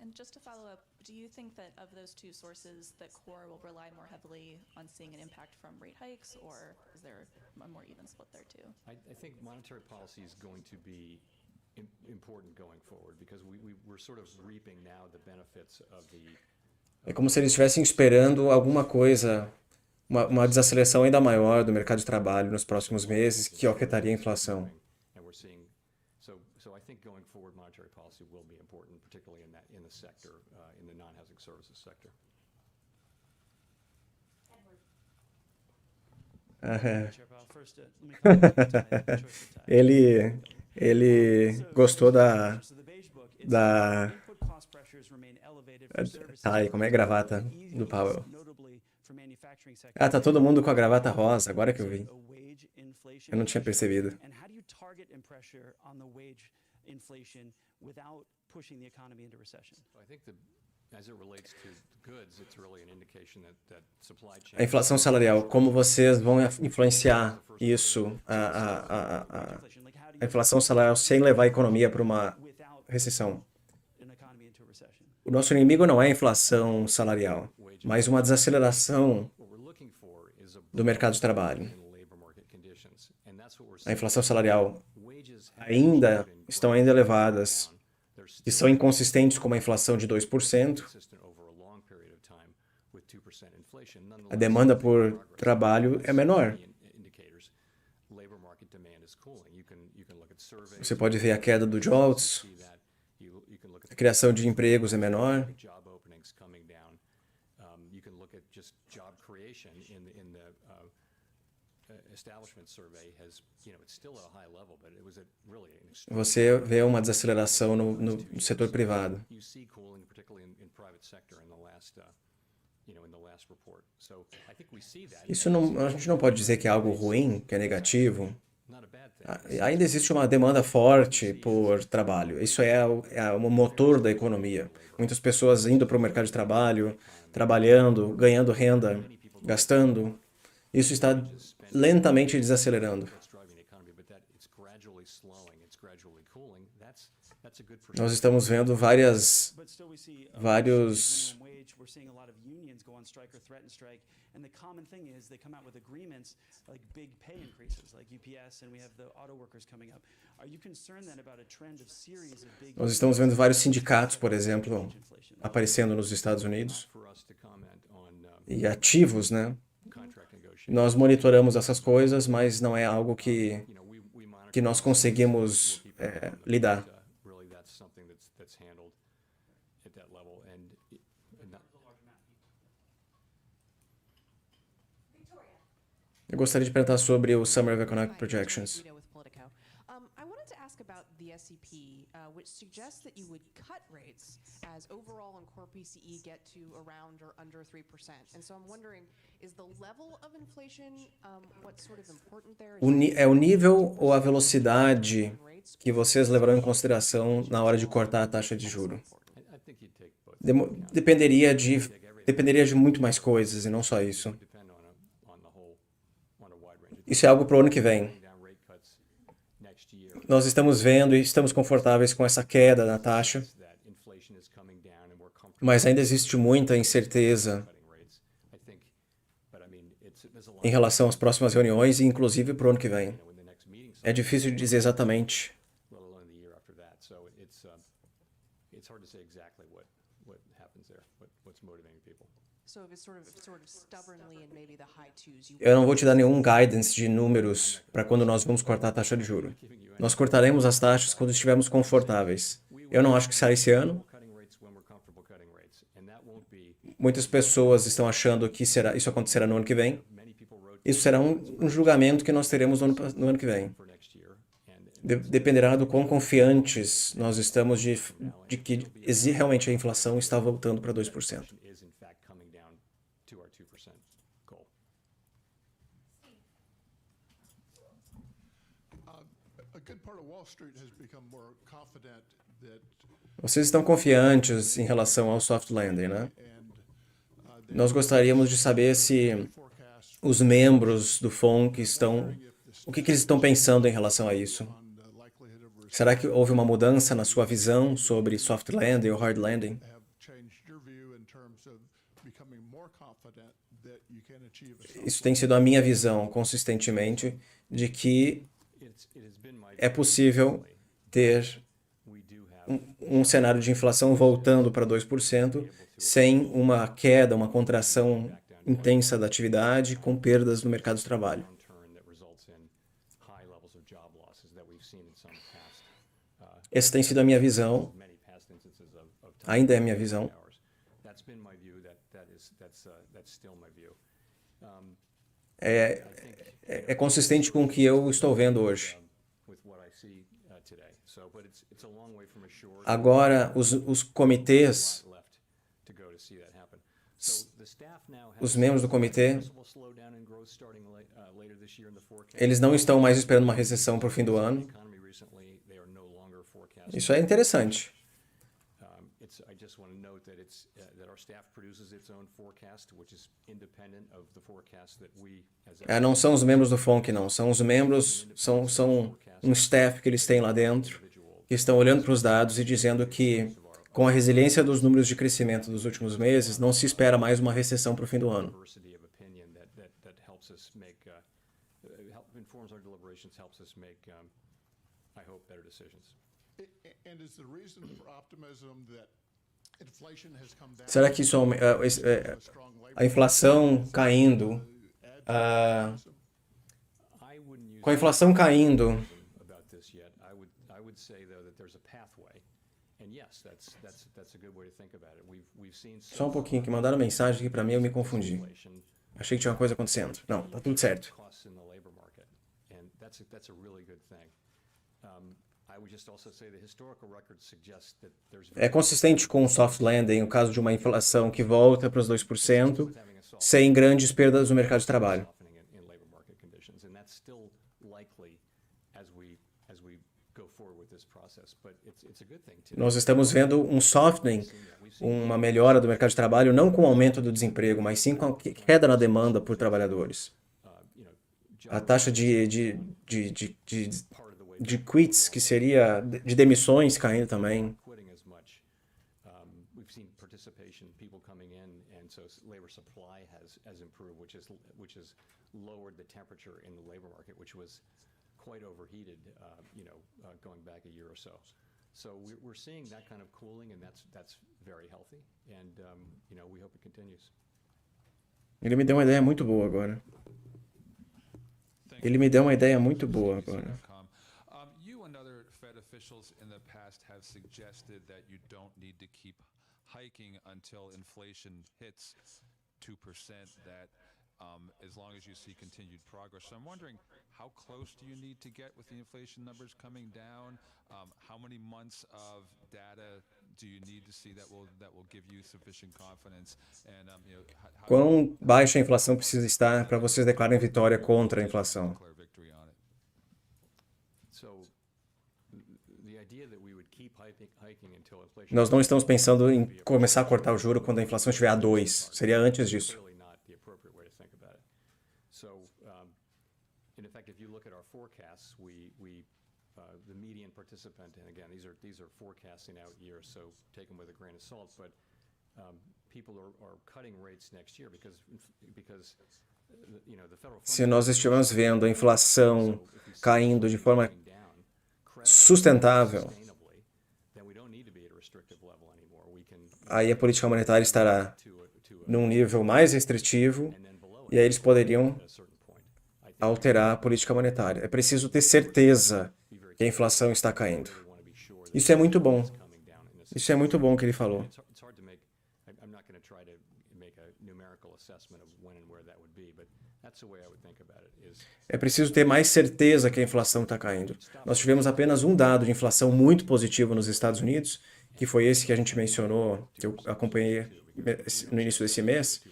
H: And just to follow up, do you think that of those two sources, that core will rely more heavily on seeing an impact from rate hikes, or is there a more even split there too?
F: I think monetary policy is going to be important going forward because we're sort of reaping now the benefits of the.
A: É como se eles estivessem esperando alguma coisa, uma desaceleração ainda maior do mercado de trabalho nos próximos meses que afetaria a inflação.
F: So I think going forward, monetary policy will be important, particularly in the sector, in the non-housing services sector.
A: Ele gostou da como é a gravata do Powell? Ah, tá todo mundo com a gravata rosa, agora que eu vi. Eu não tinha percebido.
F: As it relates to goods, it's really an indication that supply chain
A: A inflação salarial, como vocês vão influenciar isso, a inflação salarial sem levar a economia para uma recessão? O nosso inimigo não é a inflação salarial, mas uma desaceleração
F: what we're looking for is a
A: do mercado de trabalho.
F: in labor market conditions. And that's what we're
A: A
F: seeing.
A: inflação salarial
F: Wages
A: estão ainda elevadas e são inconsistentes com uma inflação de 2%.
F: consistent over a long period of time with 2% inflation.
A: A
F: Nonetheless,
A: demanda por trabalho é menor.
F: indicators, labor market demand is cooling. You can look at surveys,
A: Você pode ver a queda do jobs,
F: see that. You can look at
A: a criação de empregos é menor.
F: job openings coming down. You can look at just job creation in the establishment survey has, it's still at a high level, but it was at really an extreme.
A: Você vê uma desaceleração no setor privado.
F: You see cooling, particularly in private sector in the last, in the last report. So I think we see that.
A: Isso não, a gente não pode dizer que é algo ruim, que é negativo.
F: Not a bad thing.
A: Ainda existe uma demanda forte por trabalho. Isso é o motor da economia. Muitas pessoas indo para o mercado de trabalho, trabalhando, ganhando renda, gastando. Isso está lentamente desacelerando.
F: It's driving the economy, but that it's gradually slowing, it's gradually cooling. That's a good
A: Nós estamos vendo vários
I: We're seeing a lot of unions go on strike or threaten strike, and the common thing is they come out with agreements like big pay increases, like UPS, and we have the auto workers coming up. Are you concerned then about a trend of series of big?
A: Nós estamos vendo vários sindicatos, por exemplo, aparecendo nos Estados Unidos
F: for us to comment on
A: e ativos, né?
F: contract negotiations.
A: Nós monitoramos essas coisas, mas não é algo que
F: We monitor
A: nós conseguimos lidar.
F: really that's something that's handled at that level and not,
A: Eu gostaria de perguntar sobre o Summary of Economic Projections.
J: With Politico. I wanted to ask about the SEP, which suggests that you would cut rates as overall and core PCE get to around or under 3%. And so I'm wondering, is the level of inflation what's sort of important there?
A: É o nível ou a velocidade que vocês levarão em consideração na hora de cortar a taxa de juro?
F: I think you'd take both.
A: Dependeria de muito mais coisas e não só isso.
F: Depend on the whole, on a wide range.
A: Isso é algo para o ano que vem.
F: Down rate cuts next year.
A: Nós estamos vendo e estamos confortáveis com essa queda na taxa,
F: That inflation is coming down and we're comfortable
A: mas ainda existe muita incerteza
F: cutting rates. I think, but I mean, there's a lot
A: em relação às próximas reuniões e inclusive para o ano que vem.
F: in the next meeting,
A: É difícil de dizer exatamente.
F: let alone the year after that. So it's hard to say exactly what happens there, what's motivating people.
J: So if it's sort of stubbornly in maybe the high twos, you
A: Eu não vou te dar nenhum guidance de números para quando nós vamos cortar a taxa de juro. Nós cortaremos as taxas quando estivermos confortáveis. Eu não acho que será esse ano.
F: Cutting rates when we're comfortable cutting rates, and that won't be.
A: Muitas pessoas estão achando que isso acontecerá no ano que vem.
F: Many people wrote
A: Isso será um julgamento que nós teremos no ano que vem.
F: for next year, and
A: Dependerá do quão confiantes nós estamos de que realmente a inflação está voltando para 2%.
F: is in fact coming down to our 2% goal.
B: A good part of Wall Street has become more confident that
A: Vocês estão confiantes em relação ao soft landing, né? Nós gostaríamos de saber se os membros do FONC estão... O que eles estão pensando em relação a isso?
B: the likelihood of
A: Será que houve uma mudança na sua visão sobre soft landing ou hard landing?
B: have changed your view in terms of becoming more confident that you can achieve a
A: Isso tem sido a minha visão consistentemente de que
F: It has been my
A: é possível ter
F: we do have
A: um cenário de inflação voltando para 2% sem uma queda, uma contração intensa da atividade com perdas no mercado de trabalho.
F: downturn that results in high levels of job losses that we've seen in some past
A: Essa tem sido a minha visão,
F: many past instances of time
A: ainda é a minha visão.
F: hours. That's been my view. That's still my view.
A: É consistente com o que eu estou vendo hoje.
F: With what I see today. So, but it's a long way from assured.
A: Agora, os comitês,
F: Left to go to see that happen. So the staff now has
A: os membros do comitê,
F: possible slowdown in growth starting later this year in the forecast.
A: eles não estão mais esperando uma recessão para o fim do ano.
F: Economy recently, they are no longer forecasting.
A: Isso é interessante.
F: I just want to note that that our staff produces its own forecast, which is independent of the forecast that we, as
A: Não são os membros do FONC, não. São os membros, são um staff que eles têm lá dentro, que estão olhando para os dados e dizendo que, com a resiliência dos números de crescimento dos últimos meses, não se espera mais uma recessão para o fim do ano.
F: diversity of opinion that helps us make, informs our deliberations, helps us make, I hope, better decisions.
B: And is the reason for optimism that inflation has come down?
A: Será que isso a inflação caindo,
F: I wouldn't use
A: com a inflação caindo,
F: about this yet. I would say though that there's a pathway, and yes, that's a good way to think about it. We've seen
A: só um pouquinho que mandaram mensagem aqui para mim, eu me confundi.
F: inflation
A: Achei que tinha uma coisa acontecendo. Não, tá tudo certo.
F: costs in the labor market, and that's a really good thing. I would just also say the historical record suggests that there's
A: É consistente com o soft landing, o caso de uma inflação que volta para os 2%, sem grandes perdas no mercado de trabalho.
F: softening in labor market conditions, and that's still likely as we go forward with this process. But it's a good thing too.
A: Nós estamos vendo um softening, uma melhora do mercado de trabalho, não com o aumento do desemprego, mas sim com a queda na demanda por trabalhadores. A taxa de quits, que seria de demissões, caindo também.
F: Quitting as much. We've seen participation, people coming in, and so labor supply has improved, which has lowered the temperature in the labor market, which was quite overheated, going back a year or so. So we're seeing that kind of cooling, and that's very healthy, and we hope it continues.
A: Ele me deu uma ideia muito boa agora. Ele me deu uma ideia muito boa agora.
K: You and other Fed officials in the past have suggested that you don't need to keep hiking until inflation hits 2%, that as long as you see continued progress. So I'm wondering, how close do you need to get with the inflation numbers coming down? How many months of data do you need to see that will give you sufficient confidence? And
A: Quão baixa a inflação precisa estar para vocês declararem vitória contra a inflação?
K: declare victory on it?
F: So the idea that we would keep hiking until inflation
A: Nós não estamos pensando em começar a cortar o juro quando a inflação estiver a 2. Seria antes disso.
F: clearly not the appropriate way to think about it. So, in effect, if you look at our forecasts, the median participant, and again, these are forecasting out years, so take them with a grain of salt. But people are cutting rates next year because the federal
A: Se nós estivermos vendo a inflação caindo de forma sustentável,
F: then we don't need to be at a restrictive level anymore. We can
A: aí a política monetária estará num nível mais restritivo e aí eles poderiam
F: at a certain point. I think
A: alterar a política monetária. É preciso ter certeza que a inflação está caindo.
F: we want to be sure that
A: Isso é muito bom.
F: it's coming down in this.
A: Isso é muito bom que ele falou.
F: It's hard to make. I'm not going to try to make a numerical assessment of when and where that would be, but that's the way I would think about it.
A: É preciso ter mais certeza que a inflação está caindo. Nós tivemos apenas um dado de inflação muito positivo nos Estados Unidos, que foi esse que a gente mencionou, que eu acompanhei no início desse mês.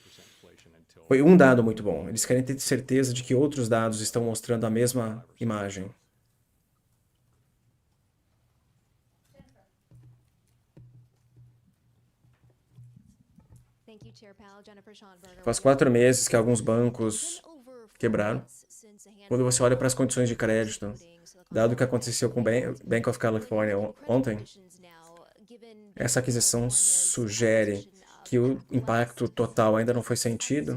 A: Foi um dado muito bom. Eles querem ter certeza de que outros dados estão mostrando a mesma imagem. Faz 4 meses que alguns bancos quebraram. Quando você olha para as condições de crédito, dado o que aconteceu com o Bank of California ontem, essa aquisição sugere que o impacto total ainda não foi sentido.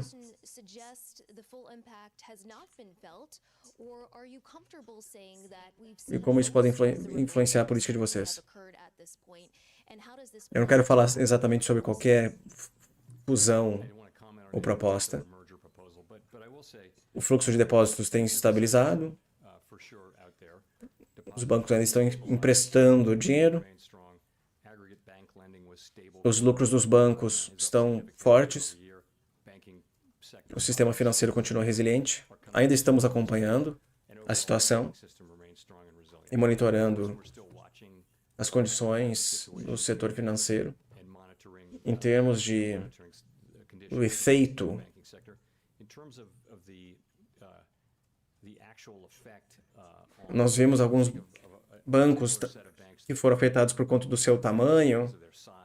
A: E como isso pode influenciar a política de vocês? Eu não quero falar exatamente sobre qualquer fusão ou proposta. O fluxo de depósitos tem se estabilizado. Os bancos ainda estão emprestando dinheiro. Os lucros dos bancos estão fortes. O sistema financeiro continua resiliente. Ainda estamos acompanhando a situação e monitorando as condições do setor financeiro em termos de o efeito nós vimos alguns bancos que foram afetados por conta do seu tamanho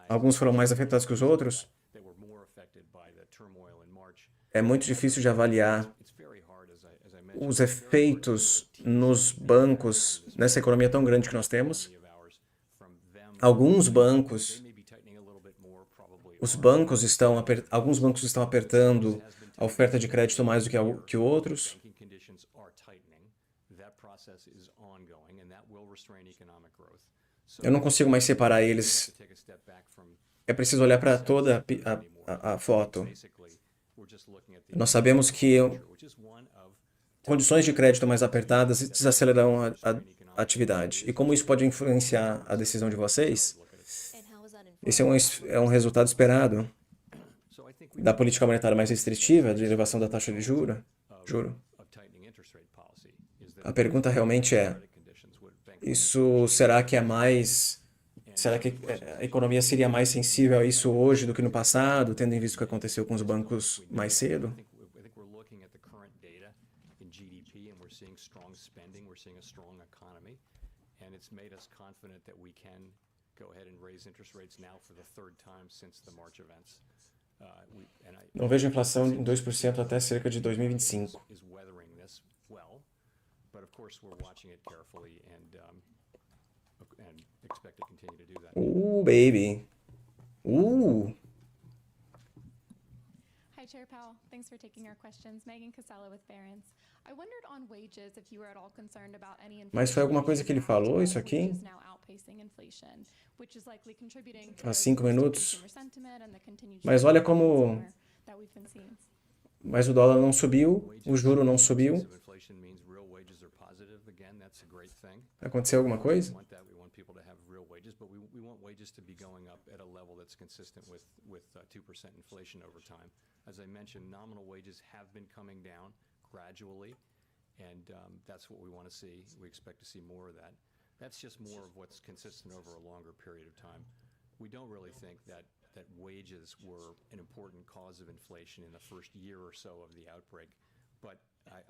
A: alguns foram mais afetados que os outros,
F: that were more affected by the turmoil in March.
A: é muito difícil de avaliar
F: It's very hard, as I mentioned,
A: os efeitos nos bancos, nessa economia tão grande que nós temos.
F: of ours from them.
A: Alguns bancos,
F: They may be tightening a little bit more, probably.
A: alguns bancos estão apertando a oferta de crédito mais do que outros.
F: Banking conditions are tightening. That process is ongoing, and that will restrain economic growth. So
A: Eu não consigo mais separar eles.
F: to take a step back from
A: É preciso olhar para toda a foto.
F: basically, we're just looking at the
A: Nós sabemos que
F: which is one of
A: condições de crédito mais apertadas desaceleram a atividade. E como isso pode influenciar a decisão de vocês? Esse é um resultado esperado da política monetária mais restritiva, de elevação da taxa de juro.
F: of tightening interest rate policy is that
A: A pergunta realmente é,
F: conditions would bank
A: isso será que é mais... Será que a economia seria mais sensível a isso hoje do que no passado, tendo em vista o que aconteceu com os bancos mais cedo?
F: I think we're looking at the current data in GDP, and we're seeing strong spending, we're seeing a strong economy, and it's made us confident that we can go ahead and raise interest rates now for the third time since the March events.
A: Não vejo inflação em 2% até cerca de 2025.
F: Is weathering this well, but of course we're watching it carefully and expect to continue to do that.
A: Baby.
L: Hi, Chair Powell. Thanks for taking our questions. Megan Casella with Barron's. I wondered on wages if you were at all concerned about any
A: Mas foi alguma coisa que ele falou, isso aqui?
L: wages now outpacing inflation, which is likely contributing to
A: Há
L: those
A: 5
L: boosted
A: minutos.
L: consumer sentiment and the continued
A: Mas olha como...
L: that we've been seeing.
A: Mas o dólar não subiu, o juro não subiu.
F: Inflation means real wages are positive. Again, that's a great thing.
A: Aconteceu alguma coisa?
F: We want that. We want people to have real wages, but we want wages to be going up at a level that's consistent with 2% inflation over time. As I mentioned, nominal wages have been coming down gradually, and that's what we want to see. We expect to see more of that. That's just more of what's consistent over a longer period of time. We don't really think that wages were an important cause of inflation in the first year or so of the outbreak, but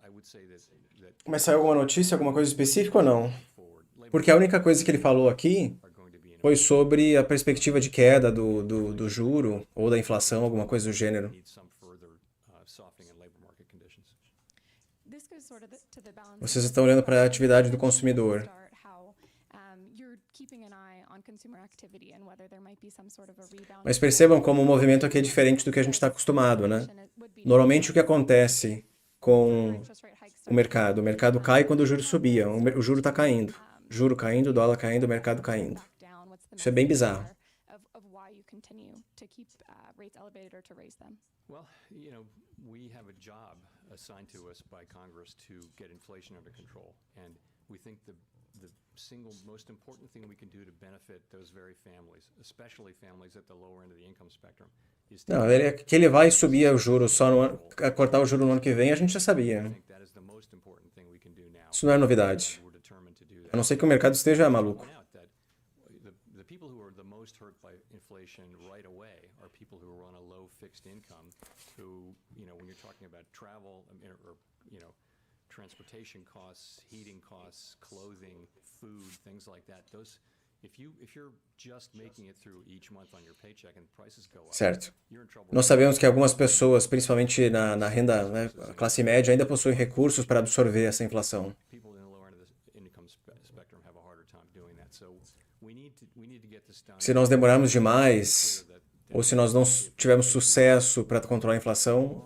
F: I would say that
A: Mas saiu alguma notícia, alguma coisa específica ou não?
F: forward, labor
A: Porque a única coisa que ele falou aqui
F: are going to be in
A: foi sobre a perspectiva de queda do juro ou da inflação, alguma coisa do gênero.
F: need some further softening in labor market conditions.
L: This goes sort of to the balance.
A: Vocês estão olhando para a atividade do consumidor.
L: Start how you're keeping an eye on consumer activity and whether there might be some sort of a rebound.
A: Mas percebam como o movimento aqui é diferente do que a gente está acostumado, né? Normalmente o que acontece com o mercado cai quando o juro subia, o juro está caindo. Juro caindo, dólar caindo, o mercado caindo. Isso é bem bizarro.
L: Of why you continue to keep rates elevated or to raise them.
F: Well, we have a job assigned to us by Congress to get inflation under control, and we think the single most important thing we can do to benefit those very families, especially families at the lower end of the income spectrum, is to
A: Não, que ele vai subir o juro só cortar o juro no ano que vem, a gente já sabia.
F: think that is the most important thing we can do now.
A: Isso não é novidade.
F: We're determined to do that.
A: A não ser que o mercado esteja maluco.
F: Point out that the people who are the most hurt by inflation right away are people who are on a low fixed income, who, when you're talking about travel, or transportation costs, heating costs, clothing, food, things like that. Those, if you're just making it through each month on your paycheck and prices go up,
A: Certo.
F: you're in trouble.
A: Nós sabemos que algumas pessoas, principalmente na renda, né, classe média, ainda possuem recursos para absorver essa inflação.
F: People in the lower end of the income spectrum have a harder time doing that. So we need to get this done.
A: Se nós demorarmos demais, ou se nós não tivermos sucesso para controlar a inflação,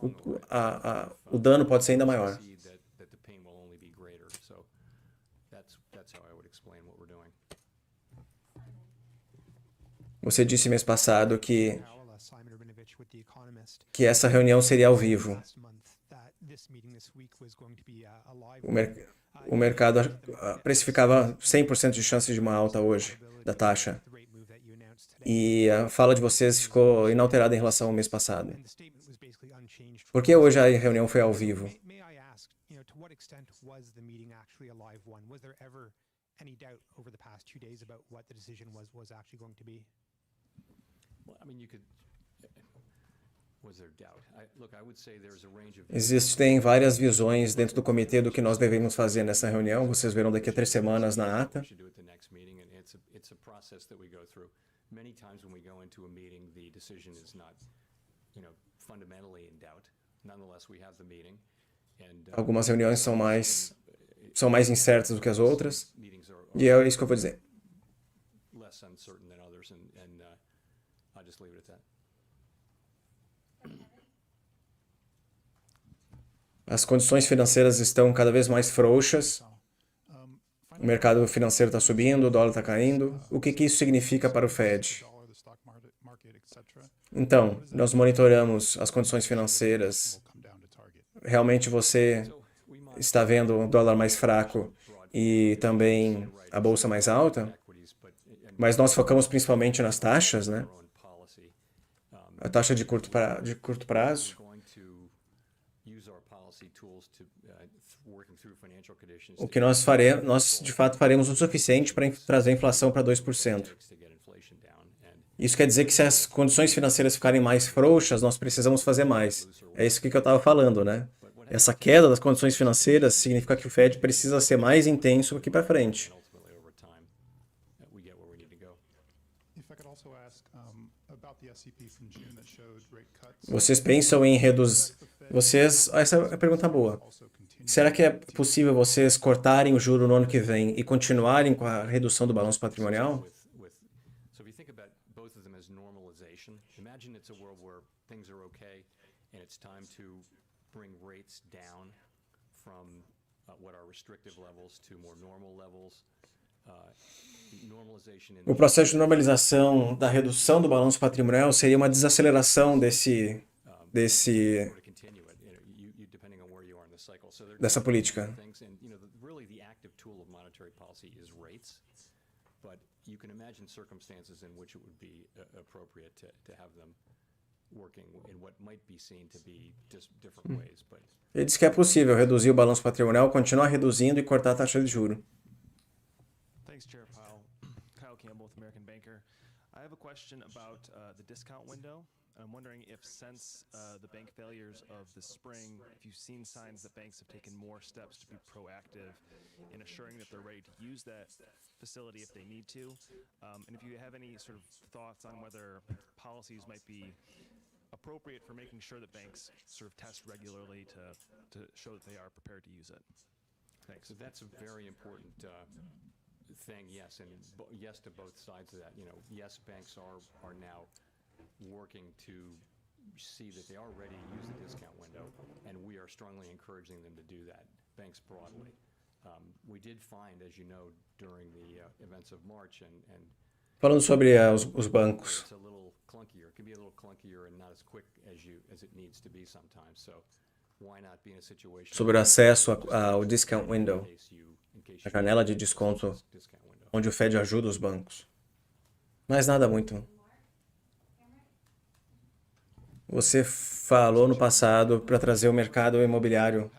A: o dano pode ser ainda maior.
F: See that the pain will only be greater. So that's how I would explain what we're doing.
A: Você disse mês passado que
M: Powell, Simon Rabinovich with The Economist,
A: essa reunião seria ao vivo.
M: last month that this meeting this week was going to be a live
A: O mercado precificava 100% de chance de uma alta hoje da taxa.
M: the rate move that you announced today.
A: E a fala de vocês ficou inalterada em relação ao mês passado.
M: And the statement was basically unchanged.
A: Por que hoje a reunião foi ao vivo?
M: May I ask, to what extent was the meeting actually a live one? Was there ever any doubt over the past 2 days about what the decision was actually going to be?
F: Well, I mean, you could. Was there doubt? Look, I would say there's a range of.
A: Existem várias visões dentro do comitê do que nós devemos fazer nessa reunião. Vocês verão daqui a 3 semanas na ata.
F: We should do it the next meeting, and it's a process that we go through. many times when we go into a meeting, the decision is not, fundamentally in doubt. Nonetheless, we have the meeting. And,
A: Algumas reuniões são mais incertas do que as outras. E é isso que eu vou dizer.
F: less uncertain than others, and I'll just leave it at that.
A: As condições financeiras estão cada vez mais frouxas. O mercado financeiro está subindo, o dólar está caindo. O que isso significa para o Fed? Então, nós monitoramos as condições financeiras. Realmente você está vendo o dólar mais fraco e também a bolsa mais alta? Mas nós focamos principalmente nas taxas, né? A taxa de curto prazo. O que nós faremos, nós de fato faremos o suficiente para trazer a inflação para 2%. Isso quer dizer que se as condições financeiras ficarem mais frouxas, nós precisamos fazer mais. É isso que eu estava falando, né? Essa queda das condições financeiras significa que o Fed precisa ser mais intenso aqui para frente. Vocês pensam em reduzir... Essa é a pergunta boa. Será que é possível vocês cortarem o juro no ano que vem e continuarem com a redução do balanço patrimonial?
F: Imagine it's a world where things are okay and it's time to bring rates down from what are restrictive levels to more normal levels.
A: O processo de normalização da redução do balanço patrimonial seria uma desaceleração dessa política.
F: You can imagine circumstances in which it would be appropriate to have them working in what might be seen to be different ways. But
A: ele diz que é possível reduzir o balanço patrimonial, continuar reduzindo e cortar a taxa de juros.
N: Thanks, Chair Powell. Kyle Campbell with American Banker. I have a question about the discount window. I'm wondering if since the bank failures of the spring, if you've seen signs that banks have taken more steps to be proactive in assuring that they're ready to use that facility if they need to, and if you have any sort of thoughts on whether policies might be appropriate for making sure that banks sort of test regularly to show that they are prepared to use it. Thanks.
F: So that's a very important thing, yes, and yes to both sides of that. Yes, banks are now working to see that they are ready to use the discount window, and we are strongly encouraging them to do that, banks broadly. We did find, as you know, during the events of March and
A: falando sobre os bancos.
F: It's a little clunkier. It can be a little clunkier and not as quick as it needs to be sometimes. So why not be in a situation
A: Sobre o acesso ao discount window, a janela de desconto, onde o Fed ajuda os bancos. Mas nada muito. Você falou no passado para trazer o mercado imobiliário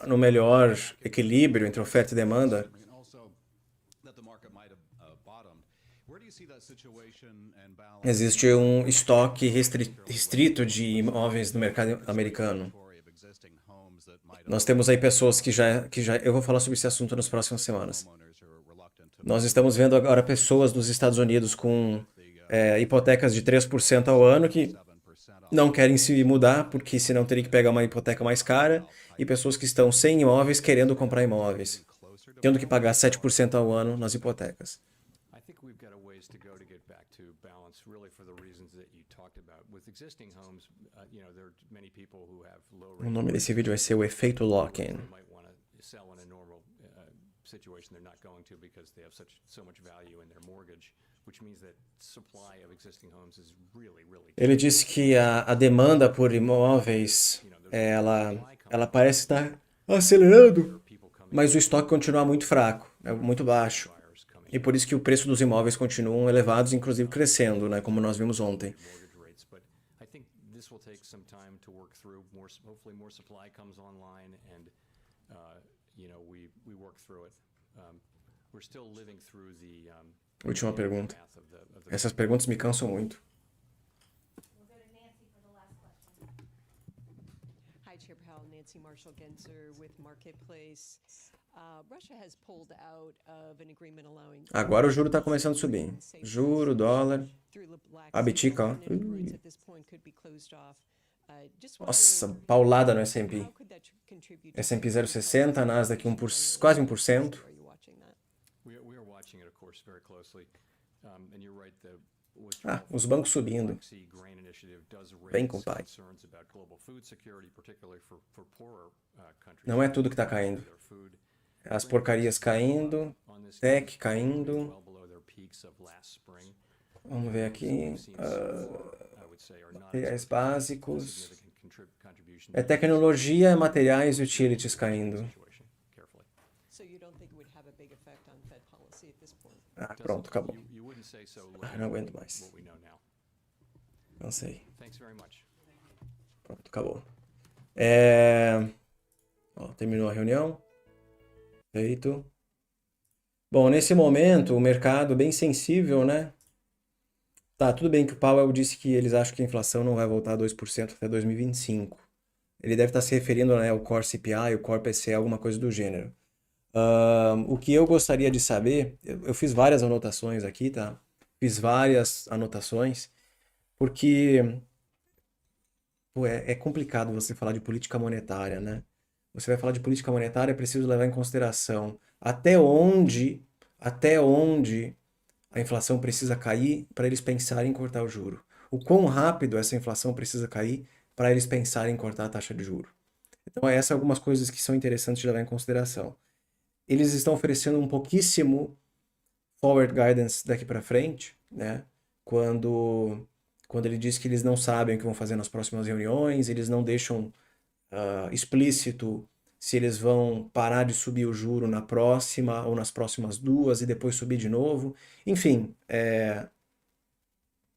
A: no melhor equilíbrio entre oferta e demanda. Existe um estoque restrito de imóveis no mercado americano. Nós temos aí pessoas que já... Eu vou falar sobre esse assunto nas próximas semanas. Nós estamos vendo agora pessoas nos Estados Unidos com hipotecas de 3% ao ano que não querem se mudar porque senão teria que pegar uma hipoteca mais cara, e pessoas que estão sem imóveis querendo comprar imóveis, tendo que pagar 7% ao ano nas hipotecas. O nome desse vídeo vai ser o efeito lock-in. Ele disse que a demanda por imóveis, ela parece estar acelerando, mas o estoque continua muito fraco, muito baixo. E por isso que o preço dos imóveis continuam elevados, inclusive crescendo, né, como nós vimos ontem. Última pergunta. Essas perguntas me cansam muito.
O: Hi, Chair Powell. Nancy Marshall-Genzer with Marketplace.
A: Agora o juro está começando a subir. Juro, dólar. A bitica, ó. Nossa, paulada no S&P. S&P 0,60, Nasdaq quase 1%.
F: We are watching it, of course, very closely. And you're right, the
A: Ah, os bancos subindo.
F: Black Sea Grain Initiative does
A: Bem,
F: raise
A: compadre.
F: concerns about global food security, particularly for poorer countries.
A: Não é tudo que está caindo. As porcarias caindo, tech caindo.
F: Well below their peaks of last spring.
A: Vamos ver aqui. Materiais básicos. É tecnologia, materiais e utilities caindo. Ah, pronto, acabou. Ah, não aguento mais. Não sei. Pronto, acabou. Ó, terminou a reunião. Feito. Bom, nesse momento, o mercado bem sensível, né? Tá, tudo bem que o Powell disse que eles acham que a inflação não vai voltar a 2% até 2025. Ele deve estar se referindo, né, ao Core CPI, o Core PCE, alguma coisa do gênero. O que eu gostaria de saber, eu fiz várias anotações aqui, tá? Fiz várias anotações, porque pô, é complicado você falar de política monetária, né? Você vai falar de política monetária, é preciso levar em consideração até onde a inflação precisa cair para eles pensarem em cortar o juro. O quão rápido essa inflação precisa cair para eles pensarem em cortar a taxa de juro. Então, essas são algumas coisas que são interessantes de levar em consideração. Eles estão oferecendo um pouquíssimo forward guidance daqui para frente, né? Quando ele diz que eles não sabem o que vão fazer nas próximas reuniões, eles não deixam explícito se eles vão parar de subir o juro na próxima ou nas próximas duas e depois subir de novo. Enfim,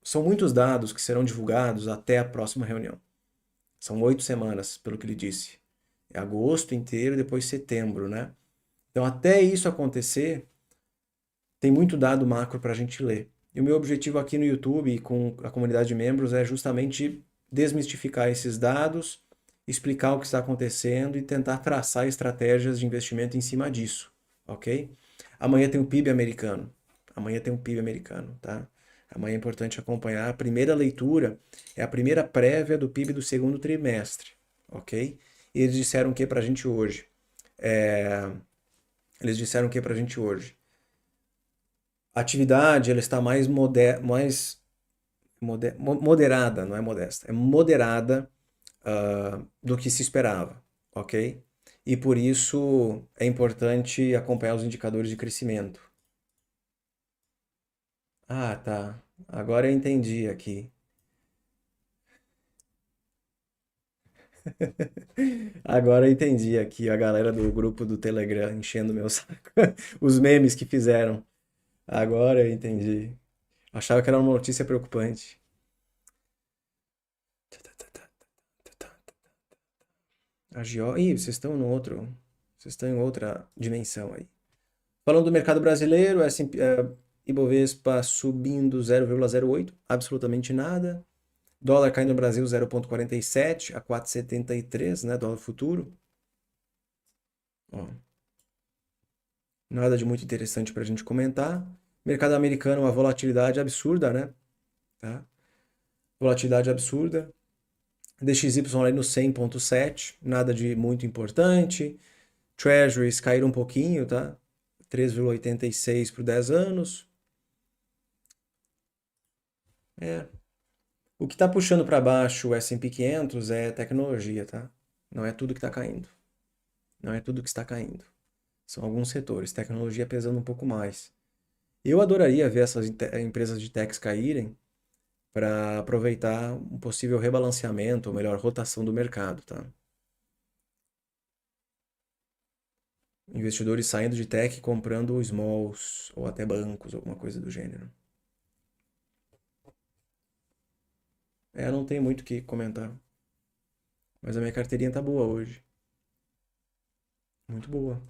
A: são muitos dados que serão divulgados até a próxima reunião. São 8 semanas, pelo que ele disse. É agosto inteiro e depois setembro, né? Então, até isso acontecer, tem muito dado macro para a gente ler. E o meu objetivo aqui no YouTube e com a comunidade de membros é justamente desmistificar esses dados, explicar o que está acontecendo e tentar traçar estratégias de investimento em cima disso, ok? Amanhã tem o PIB americano. Tá? Amanhã é importante acompanhar. A primeira leitura é a primeira prévia do PIB do segundo trimestre, ok? E eles disseram o que para a gente hoje? A atividade ela está mais moderada, não é modesta, é moderada do que se esperava, ok? E por isso é importante acompanhar os indicadores de crescimento. Ah, tá. Agora eu entendi aqui. Agora eu entendi aqui a galera do grupo do Telegram enchendo meu saco. Os memes que fizeram. Agora eu entendi. Achava que era uma notícia preocupante. Ih, vocês estão em outra dimensão aí. Falando do mercado brasileiro, Ibovespa subindo 0,08, absolutamente nada. Dólar caindo no Brasil 0,47 a 4,73, né, dólar futuro. Ó. Nada de muito interessante para a gente comentar. Mercado americano, uma volatilidade absurda, né? Tá? Volatilidade absurda. DXY ali no 100,7, nada de muito importante. Treasuries caíram um pouquinho, tá? 3,86 por 10 anos. O que está puxando para baixo o S&P 500 é tecnologia, tá? Não é tudo que está caindo. Não é tudo que está caindo. São alguns setores. Tecnologia pesando um pouco mais. Eu adoraria ver essas empresas de techs caírem para aproveitar um possível rebalanceamento, ou melhor, rotação do mercado, tá? Investidores saindo de tech e comprando smalls, ou até bancos, alguma coisa do gênero. Não tem muito o que comentar. Mas a minha carteirinha tá boa hoje. Muito boa.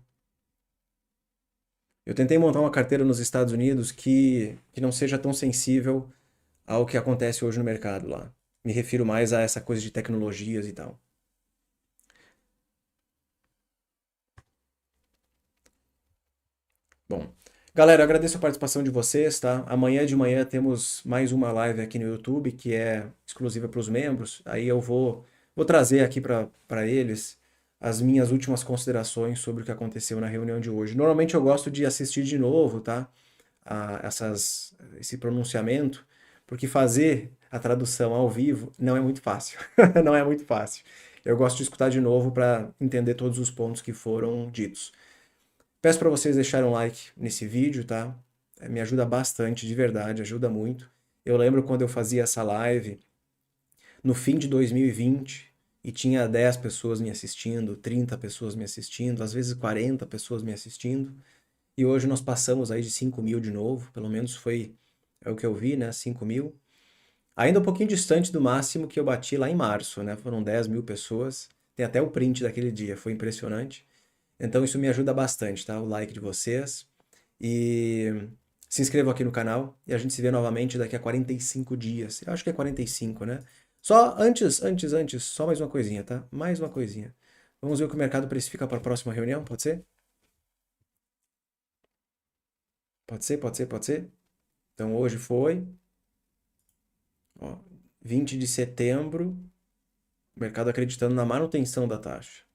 A: Eu tentei montar uma carteira nos Estados Unidos que não seja tão sensível ao que acontece hoje no mercado lá. Me refiro mais a essa coisa de tecnologias e tal. Bom, galera, eu agradeço a participação de vocês, tá? Amanhã de manhã temos mais uma live aqui no YouTube, que é exclusiva para os membros. Aí eu vou trazer aqui para eles as minhas últimas considerações sobre o que aconteceu na reunião de hoje. Normalmente eu gosto de assistir de novo, tá? Esse pronunciamento, porque fazer a tradução ao vivo não é muito fácil. Não é muito fácil. Eu gosto de escutar de novo para entender todos os pontos que foram ditos. Peço para vocês deixarem um like nesse vídeo, tá? Me ajuda bastante, de verdade, ajuda muito. Eu lembro quando eu fazia essa live no fim de 2020 e tinha 10 pessoas me assistindo, 30 pessoas me assistindo, às vezes 40 pessoas me assistindo. E hoje nós passamos aí de 5 mil de novo, pelo menos é o que eu vi, né? 5 mil. Ainda um pouquinho distante do máximo que eu bati lá em março, né? Foram 10 mil pessoas. Tem até o print daquele dia, foi impressionante. Então isso me ajuda bastante, tá? O like de vocês. E se inscrevam aqui no canal e a gente se vê novamente daqui a 45 dias. Eu acho que é 45, né? Só antes, só mais uma coisinha, tá? Mais uma coisinha. Vamos ver o que o mercado precifica para a próxima reunião, pode ser? Pode ser, pode ser, pode ser? Então hoje foi... Ó, 20 de setembro, o mercado acreditando na manutenção da taxa.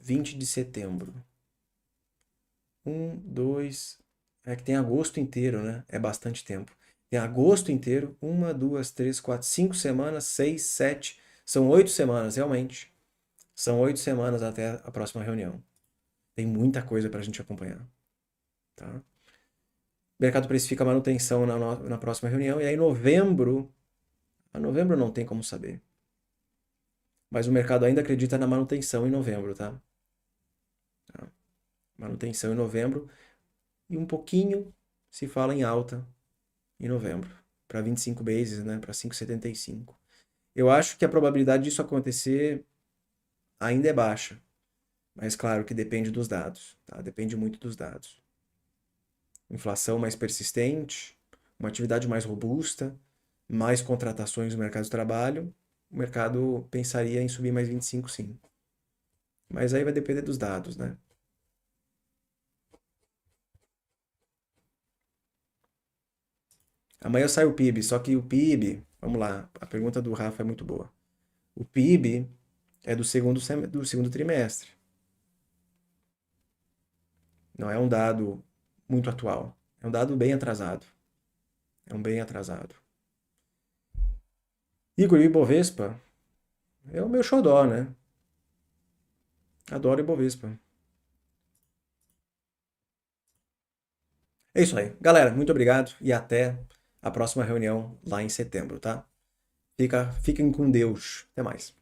A: 20 de setembro. 1, 2... É que tem agosto inteiro, né? É bastante tempo. Tem agosto inteiro. 1, 2, 3, 4, 5 semanas, 6, 7. São 8 semanas, realmente. São 8 semanas até a próxima reunião. Tem muita coisa para a gente acompanhar. Tá? O mercado precifica a manutenção na próxima reunião. E aí novembro... A novembro não tem como saber. Mas o mercado ainda acredita na manutenção em novembro, tá? Manutenção em novembro. E um pouquinho se fala em alta em novembro. Para 25 bases, né? Para 5,75. Eu acho que a probabilidade disso acontecer ainda é baixa. Mas claro que depende dos dados. Tá? Depende muito dos dados. Inflação mais persistente, uma atividade mais robusta, mais contratações no mercado de trabalho, o mercado pensaria em subir mais 25 sim. Mas aí vai depender dos dados, né? Amanhã sai o PIB, só que o PIB, vamos lá, a pergunta do Rafa é muito boa. O PIB é do segundo trimestre. Não é um dado muito atual. É um dado bem atrasado. É um bem atrasado. Igor, Ibovespa é o meu xodó, né? Adoro Ibovespa. É isso aí. Galera, muito obrigado e até a próxima reunião lá em setembro, tá? Fiquem com Deus. Até mais.